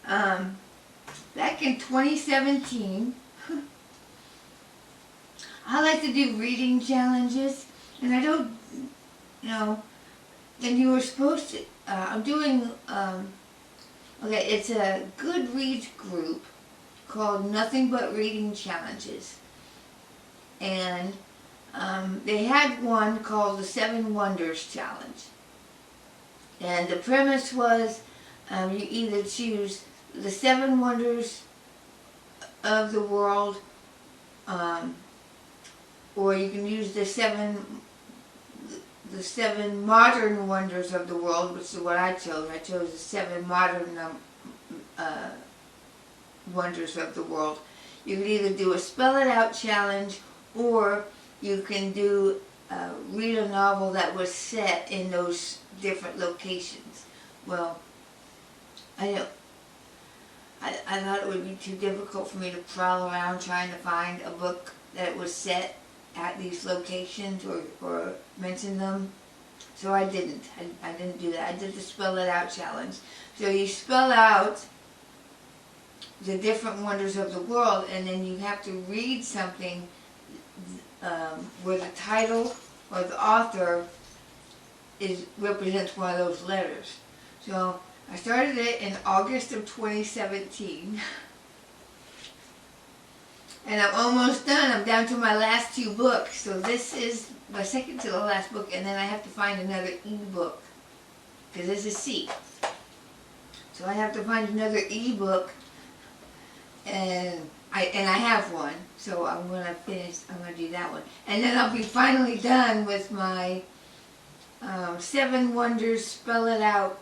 Back in 2017, I like to do reading challenges, and I don't, and you were supposed to, I'm doing, okay, it's a Goodreads group called Nothing But Reading Challenges. And they had one called the 7 Wonders Challenge. And the premise was you either choose the 7 wonders of the world, or you can use the seven modern wonders of the world, which is what I chose. I chose the 7 modern wonders of the world. You can either do a Spell It Out challenge, or you can do read a novel that was set in those different locations. Well, I thought it would be too difficult for me to prowl around trying to find a book that was set at these locations or mention them. So I didn't. I didn't do that. I did the Spell It Out challenge. So you spell out the different wonders of the world, and then you have to read something where the title or the author represents one of those letters. So I started it in August of 2017, and I'm almost done. I'm down to my last 2 books. So this is my second to the last book, and then I have to find another e-book, because this is C. So I have to find another e-book, and I have one. So I'm going to do that one. And then I'll be finally done with my 7 Wonders Spell It Out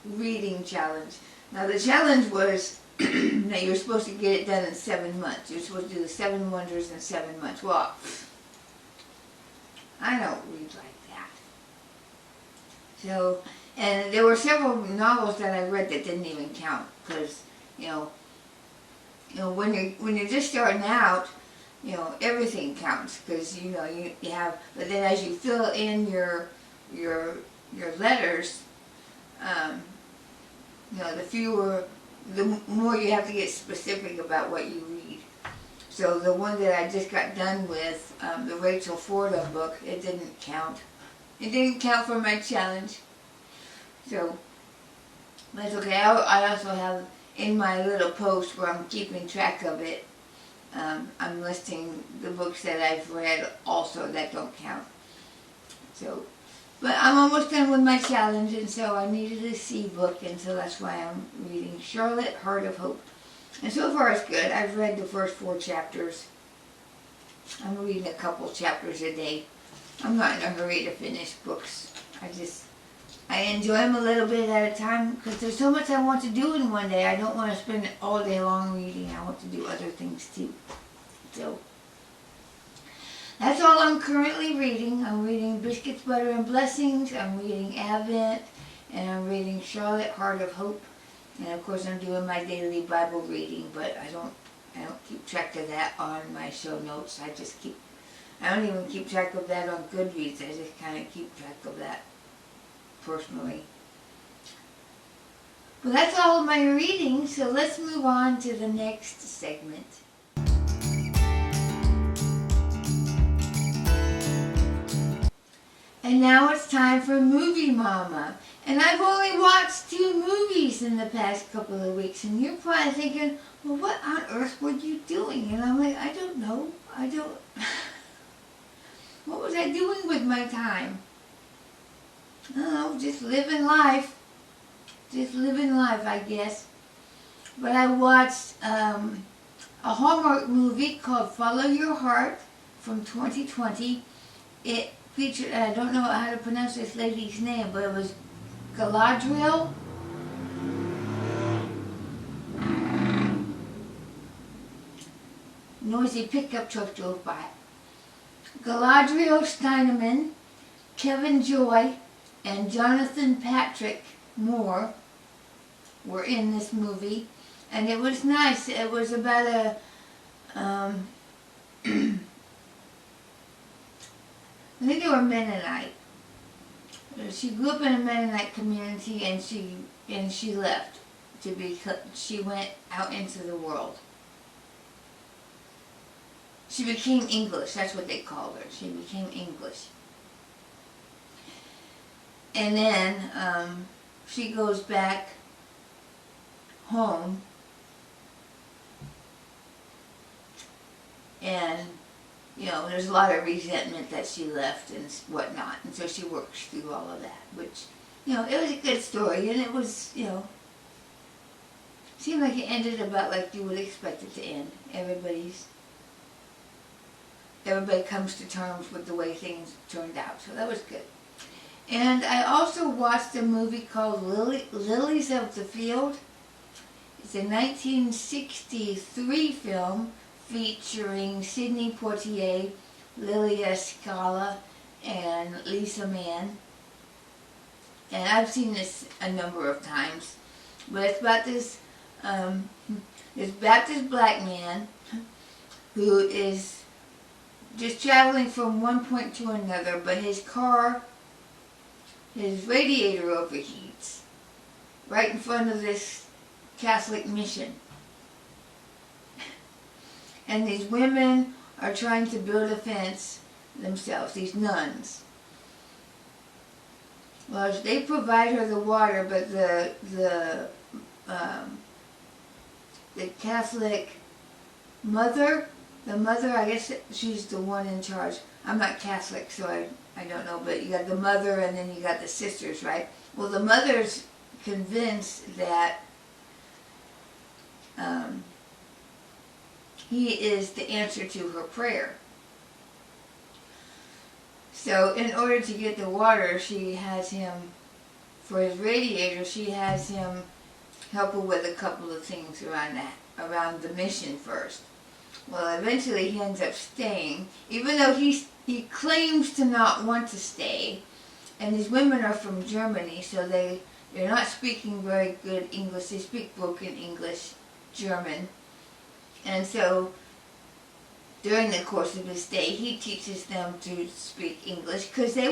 reading challenge. Now the challenge was that you're supposed to get it done in 7 months. You're supposed to do the 7 wonders in 7 months. Well, I don't read like that. So, and there were several novels that I read that didn't even count, because when you're just starting out, everything counts, because you have. But then as you fill in your letters, the more you have to get specific about what you read. So the one that I just got done with, the Rachel Forda book, it didn't count. It didn't count for my challenge. So that's okay. I also have in my little post where I'm keeping track of it, I'm listing the books that I've read also that don't count. So, but I'm almost done with my challenge, and so I needed a C book, and so that's why I'm reading Charlotte, Heart of Hope. And so far it's good. I've read the first 4 chapters. I'm reading a couple chapters a day. I'm not in a hurry to finish books. I enjoy them a little bit at a time, because there's so much I want to do in one day. I don't want to spend it all day long reading. I want to do other things too. So that's all I'm currently reading. I'm reading Biscuits, Butter, and Blessings. I'm reading Advent, and I'm reading Charlotte, Heart of Hope. And of course I'm doing my daily Bible reading, but I don't keep track of that on my show notes. I don't even keep track of that on Goodreads. I just kind of keep track of that personally. Well, that's all of my reading, so let's move on to the next segment. And now it's time for Movie Mama. And I've only watched 2 movies in the past couple of weeks, and you're probably thinking, well, what on earth were you doing? And I'm like, I don't know. What was I doing with my time? I don't know, just living life. Just living life, I guess. But I watched a Hallmark movie called Follow Your Heart from 2020. It featured, I don't know how to pronounce this lady's name, but it was Galadriel. Noisy pickup truck drove by. Galadriel Steinemann, Kevin Joy, and Jonathan Patrick Moore were in this movie, and it was nice. It was about I think they were Mennonite. She grew up in a Mennonite community, and she left she went out into the world. She became English. That's what they called her. She became English. And then she goes back home, and there's a lot of resentment that she left and whatnot, and so she works through all of that, which, it was a good story, and it was, seemed like it ended about like you would expect it to end. Everybody comes to terms with the way things turned out, so that was good. And I also watched a movie called Lilies of the Field. It's a 1963 film featuring Sidney Poitier, Lilia Scala, and Lisa Mann. And I've seen this a number of times. But it's about this Baptist black man who is just traveling from one point to another, but his radiator overheats right in front of this Catholic mission. And these women are trying to build a fence themselves, these nuns. Well, they provide her the water, but the Catholic mother, I guess she's the one in charge. I'm not Catholic, so I don't know, but you got the mother and then you got the sisters, right? Well, the mother's convinced that he is the answer to her prayer. So in order to get the water, she has him, for his radiator, she has him help her with a couple of things around the mission first. Well, eventually he ends up staying, even though he claims to not want to stay. And these women are from Germany, so they're not speaking very good English. They speak broken English, German. And so during the course of his stay, he teaches them to speak English, because they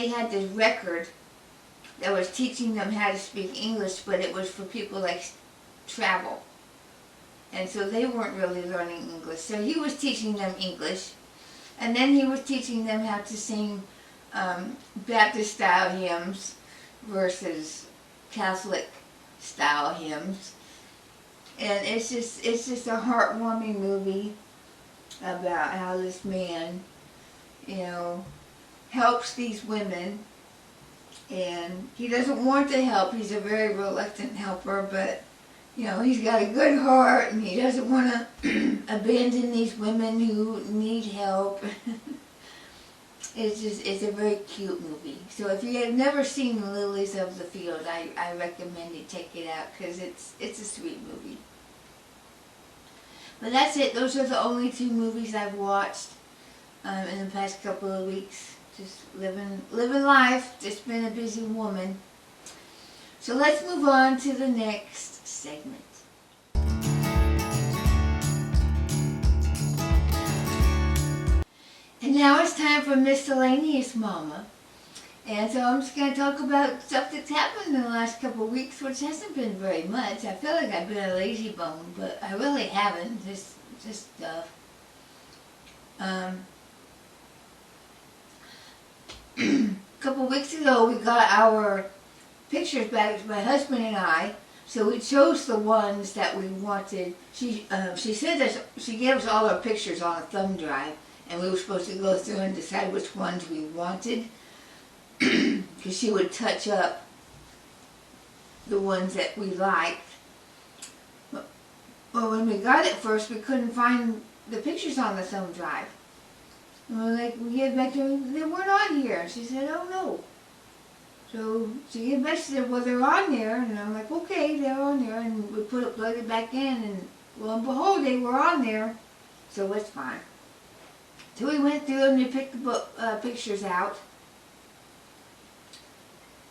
had this record that was teaching them how to speak English, but it was for people like travel. And so they weren't really learning English. So he was teaching them English, and then he was teaching them how to sing Baptist-style hymns versus Catholic-style hymns. And it's just a heartwarming movie about how this man, helps these women. And he doesn't want to help. He's a very reluctant helper, but he's got a good heart, and he doesn't want to abandon these women who need help. It's a very cute movie. So if you have never seen Lilies of the Field, I recommend you check it out, because it's a sweet movie. But that's it. Those are the only two movies I've watched in the past couple of weeks. Just living life. Just been a busy woman. So let's move on to the next segment. And now it's time for Miscellaneous Mama. And so I'm just going to talk about stuff that's happened in the last couple of weeks, which hasn't been very much. I feel like I've been a lazy bone, but I really haven't. Just stuff. A couple of weeks ago, we got our pictures back, my husband and I. So we chose the ones that we wanted. She said that she gave us all our pictures on a thumb drive, and we were supposed to go through and decide which ones we wanted, because she would touch up the ones that we liked. But when we got it first, we couldn't find the pictures on the thumb drive. And we gave back to her, they weren't on here. And she said, oh no. So she gave back, she said, well, they're on there. And I'm like, okay, they're on there. And we plugged it back in, and lo and behold, they were on there. So it's fine. So we went through and we picked the pictures out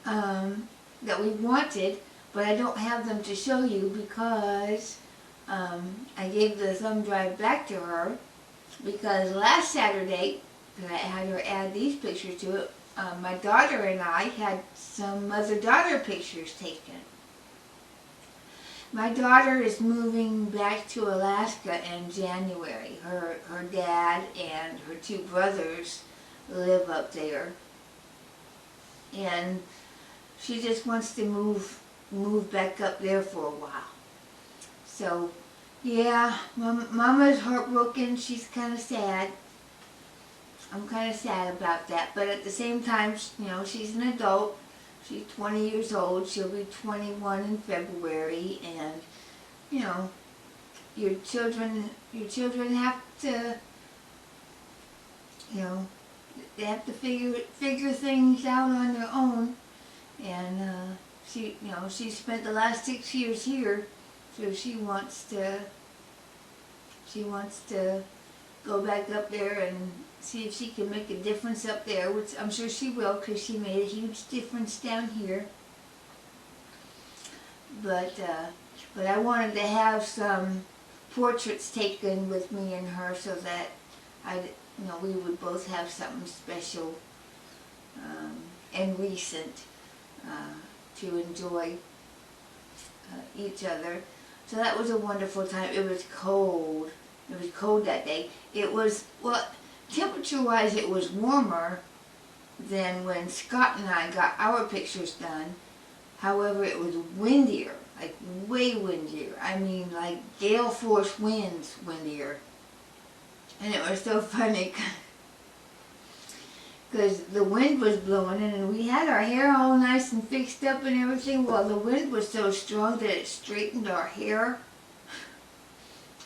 that we wanted, but I don't have them to show you because I gave the thumb drive back to her, because last Saturday that I had her add these pictures to it. My daughter and I had some mother-daughter pictures taken. My daughter is moving back to Alaska in January. Her dad and her two brothers live up there. And she just wants to move back up there for a while. So, yeah, Mama's heartbroken. She's kind of sad. I'm kind of sad about that. But at the same time, you know, she's an adult. She's 20 years old. She'll be 21 in February. And, you know, your children have to, you know, they have to figure things out on their own. And she spent the last 6 years here, so she wants to go back up there and see if she can make a difference up there, which I'm sure she will, because she made a huge difference down here. But I wanted to have some portraits taken with me and her so that we would both have something special and recent to enjoy each other. So that was a wonderful time. It was cold. It was cold that day. It was, well, temperature-wise, it was warmer than when Scott and I got our pictures done. However, it was windier, like way windier. I mean, like gale force winds windier. And it was so funny because the wind was blowing and we had our hair all nice and fixed up and everything. Well, the wind was so strong that it straightened our hair.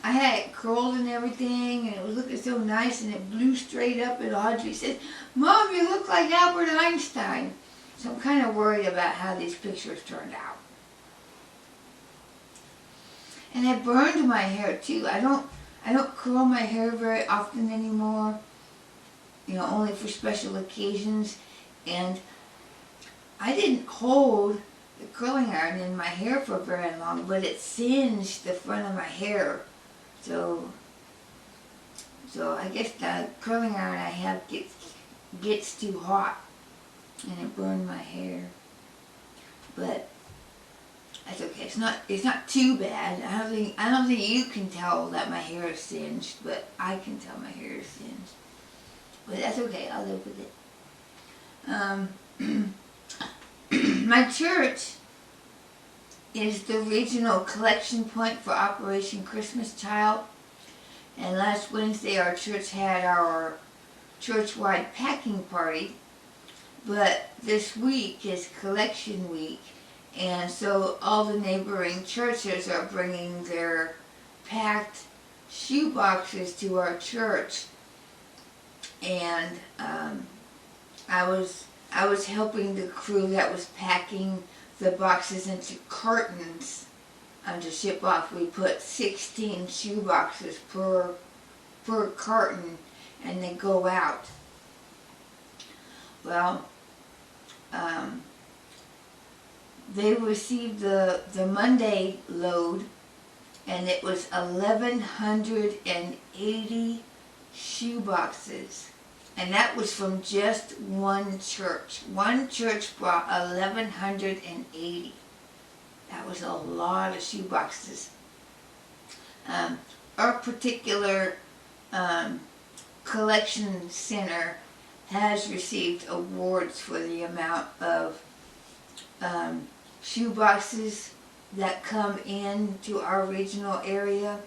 I had it curled and everything, and it was looking so nice, and it blew straight up, and Audrey said, "Mom, you look like Albert Einstein." So I'm kind of worried about how these pictures turned out. And I burned my hair too. I don't curl my hair very often anymore, you know, only for special occasions. And I didn't hold the curling iron in my hair for very long, but it singed the front of my hair. So I guess the curling iron I have gets too hot, and it burned my hair. But that's okay. It's not too bad. I don't think you can tell that my hair is singed, but I can tell my hair is singed. But that's okay. I'll live with it. My church is the regional collection point for Operation Christmas Child. And last Wednesday our church had our church-wide packing party. But this week is collection week. And so all the neighboring churches are bringing their packed shoe boxes to our church. And I was helping the crew that was packing the boxes into cartons to ship off. We put 16 shoe boxes per carton, and they go out. Well, they received the Monday load, and it was 1,180 shoe boxes. And that was from just one church. One church brought 1,180. That was a lot of shoe boxes. Our particular collection center has received awards for the amount of shoe boxes that come in to our regional area.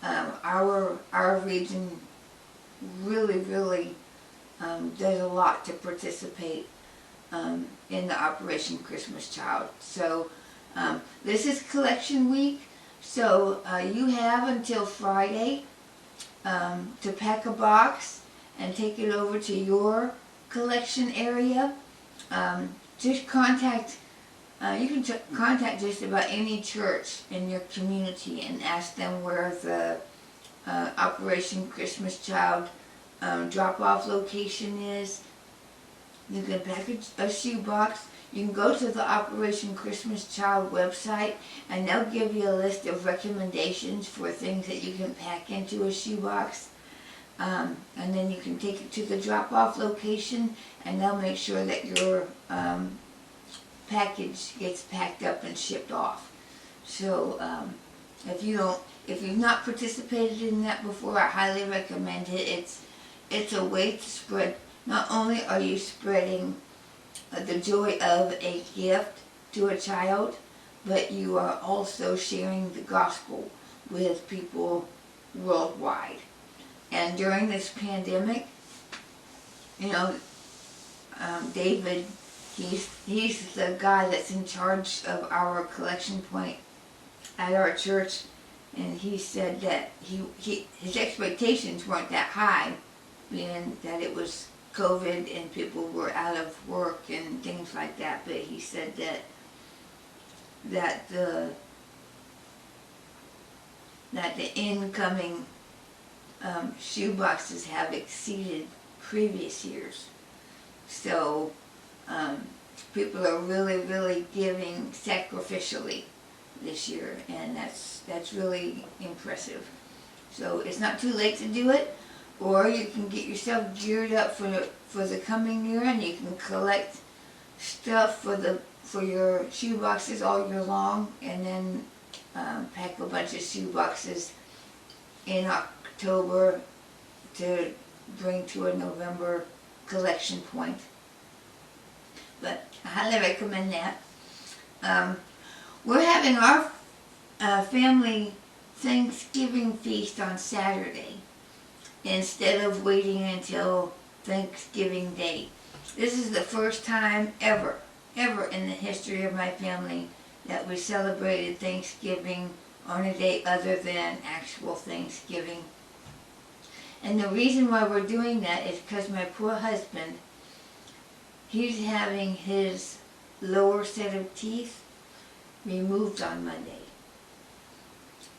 Our region really does a lot to participate in the Operation Christmas Child. So this is collection week, so you have until Friday to pack a box and take it over to your collection area. Just contact, you can contact just about any church in your community and ask them where the Operation Christmas Child drop-off location is. You can package a shoe box. You can go to the Operation Christmas Child website, and they'll give you a list of recommendations for things that you can pack into a shoe box. and then you can take it to the drop-off location, and they'll make sure that your package gets packed up and shipped off. So if you've not participated in that before, I highly recommend it. It's a way to spread. Not only are you spreading the joy of a gift to a child, but you are also sharing the gospel with people worldwide. And during this pandemic, David, he's the guy that's in charge of our collection point at our church, and he said that his expectations weren't that high, being that it was COVID and people were out of work and things like that. But he said that the incoming shoe boxes have exceeded previous years. So people are really giving sacrificially this year, and that's really impressive. So it's not too late to do it, or you can get yourself geared up for the coming year, and you can collect stuff for your shoe boxes all year long, and then pack a bunch of shoe boxes in October to bring to a November collection point. But I highly recommend that. We're having our family Thanksgiving feast on Saturday instead of waiting until Thanksgiving Day. This is the first time ever in the history of my family that we celebrated Thanksgiving on a day other than actual Thanksgiving. And the reason why we're doing that is because my poor husband, he's having his lower set of teeth removed on Monday.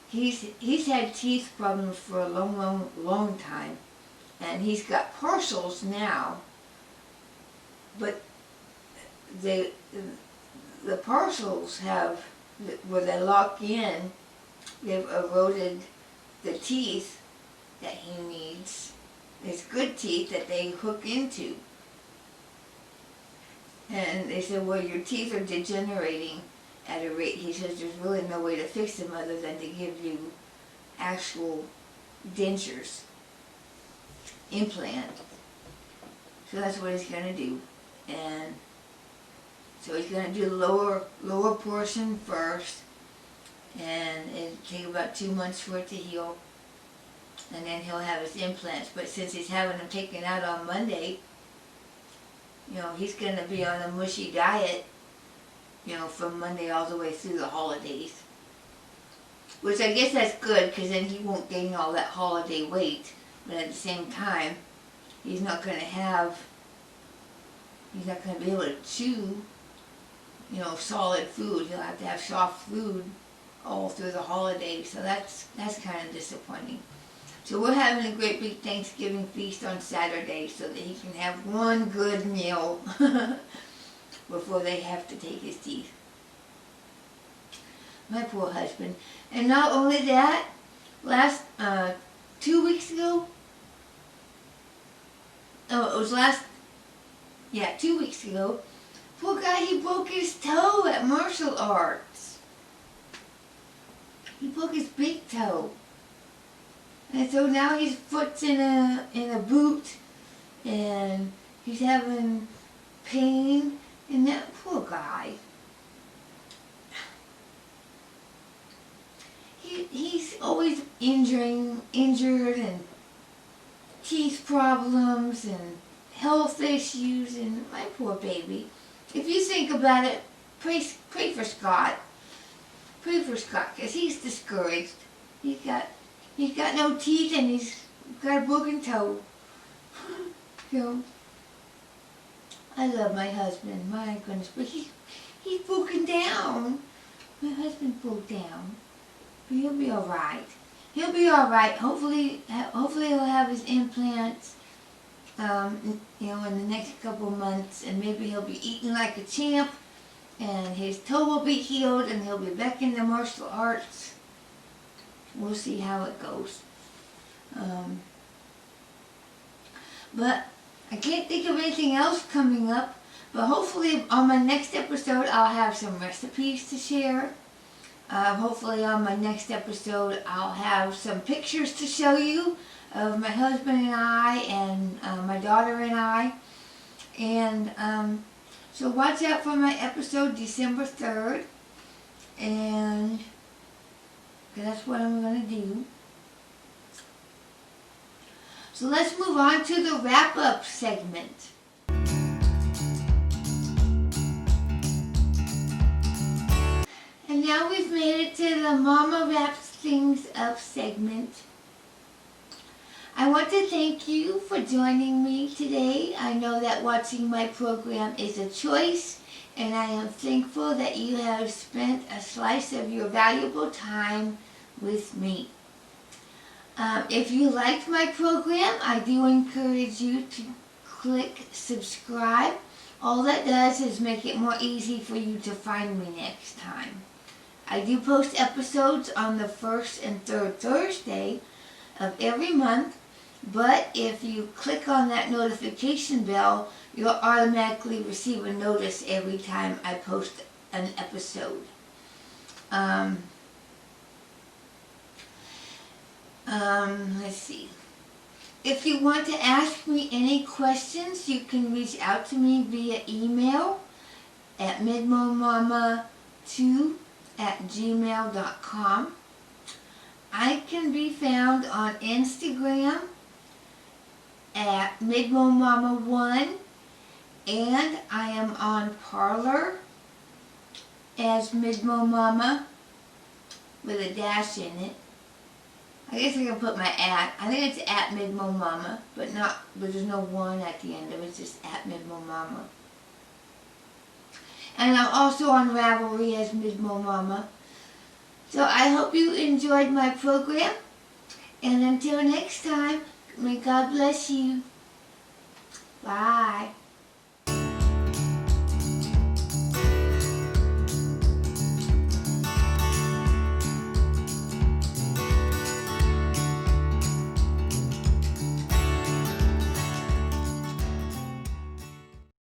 He's had teeth problems for a long time, and he's got partials now, but the partials have, where they lock in, they've eroded the teeth that he needs. There's good teeth that they hook into. And they said, well, your teeth are degenerating at a rate. He says there's really no way to fix them other than to give you actual dentures, implant. So that's what he's going to do. And so he's going to do the lower portion first, and it'll take about 2 months for it to heal, and then he'll have his implants. But since he's having them taken out on Monday, he's going to be on a mushy diet, from Monday all the way through the holidays. Which I guess that's good, because then he won't gain all that holiday weight. But at the same time, he's not going to be able to chew, solid food. He'll have to have soft food all through the holidays. So that's kind of disappointing. So we're having a great big Thanksgiving feast on Saturday so that he can have one good meal before they have to take his teeth. My poor husband. And not only that, 2 weeks ago, 2 weeks ago, poor guy, he broke his toe at martial arts. He broke his big toe. And so now his foot's in a boot, and he's having pain, and that poor guy. He's always injured, and teeth problems, and health issues, and my poor baby. If you think about it, pray for Scott. Pray for Scott, because he's discouraged. He's got no teeth, and he's got a broken toe. I love my husband, my goodness, but he's broken down. My husband broke down, but he'll be all right. He'll be all right. Hopefully he'll have his implants, in the next couple months, and maybe he'll be eating like a champ, and his toe will be healed, and he'll be back in the martial arts. We'll see how it goes. But I can't think of anything else coming up. But hopefully on my next episode I'll have some recipes to share. Hopefully on my next episode I'll have some pictures to show you of my husband and I and my daughter and I. And so watch out for my episode December 3rd. And that's what I'm going to do. So let's move on to the wrap-up segment. And now we've made it to the Mama Wraps Things Up segment. I want to thank you for joining me today. I know that watching my program is a choice, and I am thankful that you have spent a slice of your valuable time with me. If you liked my program, I do encourage you to click subscribe. All that does is make it more easy for you to find me next time. I do post episodes on the first and third Thursday of every month, but if you click on that notification bell, you'll automatically receive a notice every time I post an episode. Let's see. If you want to ask me any questions, you can reach out to me via email at midmomama2@gmail.com. I can be found on Instagram at MidMOMama1, and I am on Parler as MidMOMama with a dash in it. I guess I can put my at. I think it's at MidMOMama, but there's no one at the end of it. It's just at MidMOMama. And I'm also on Ravelry as MidMOMama. So I hope you enjoyed my program. And until next time, may God bless you. Bye.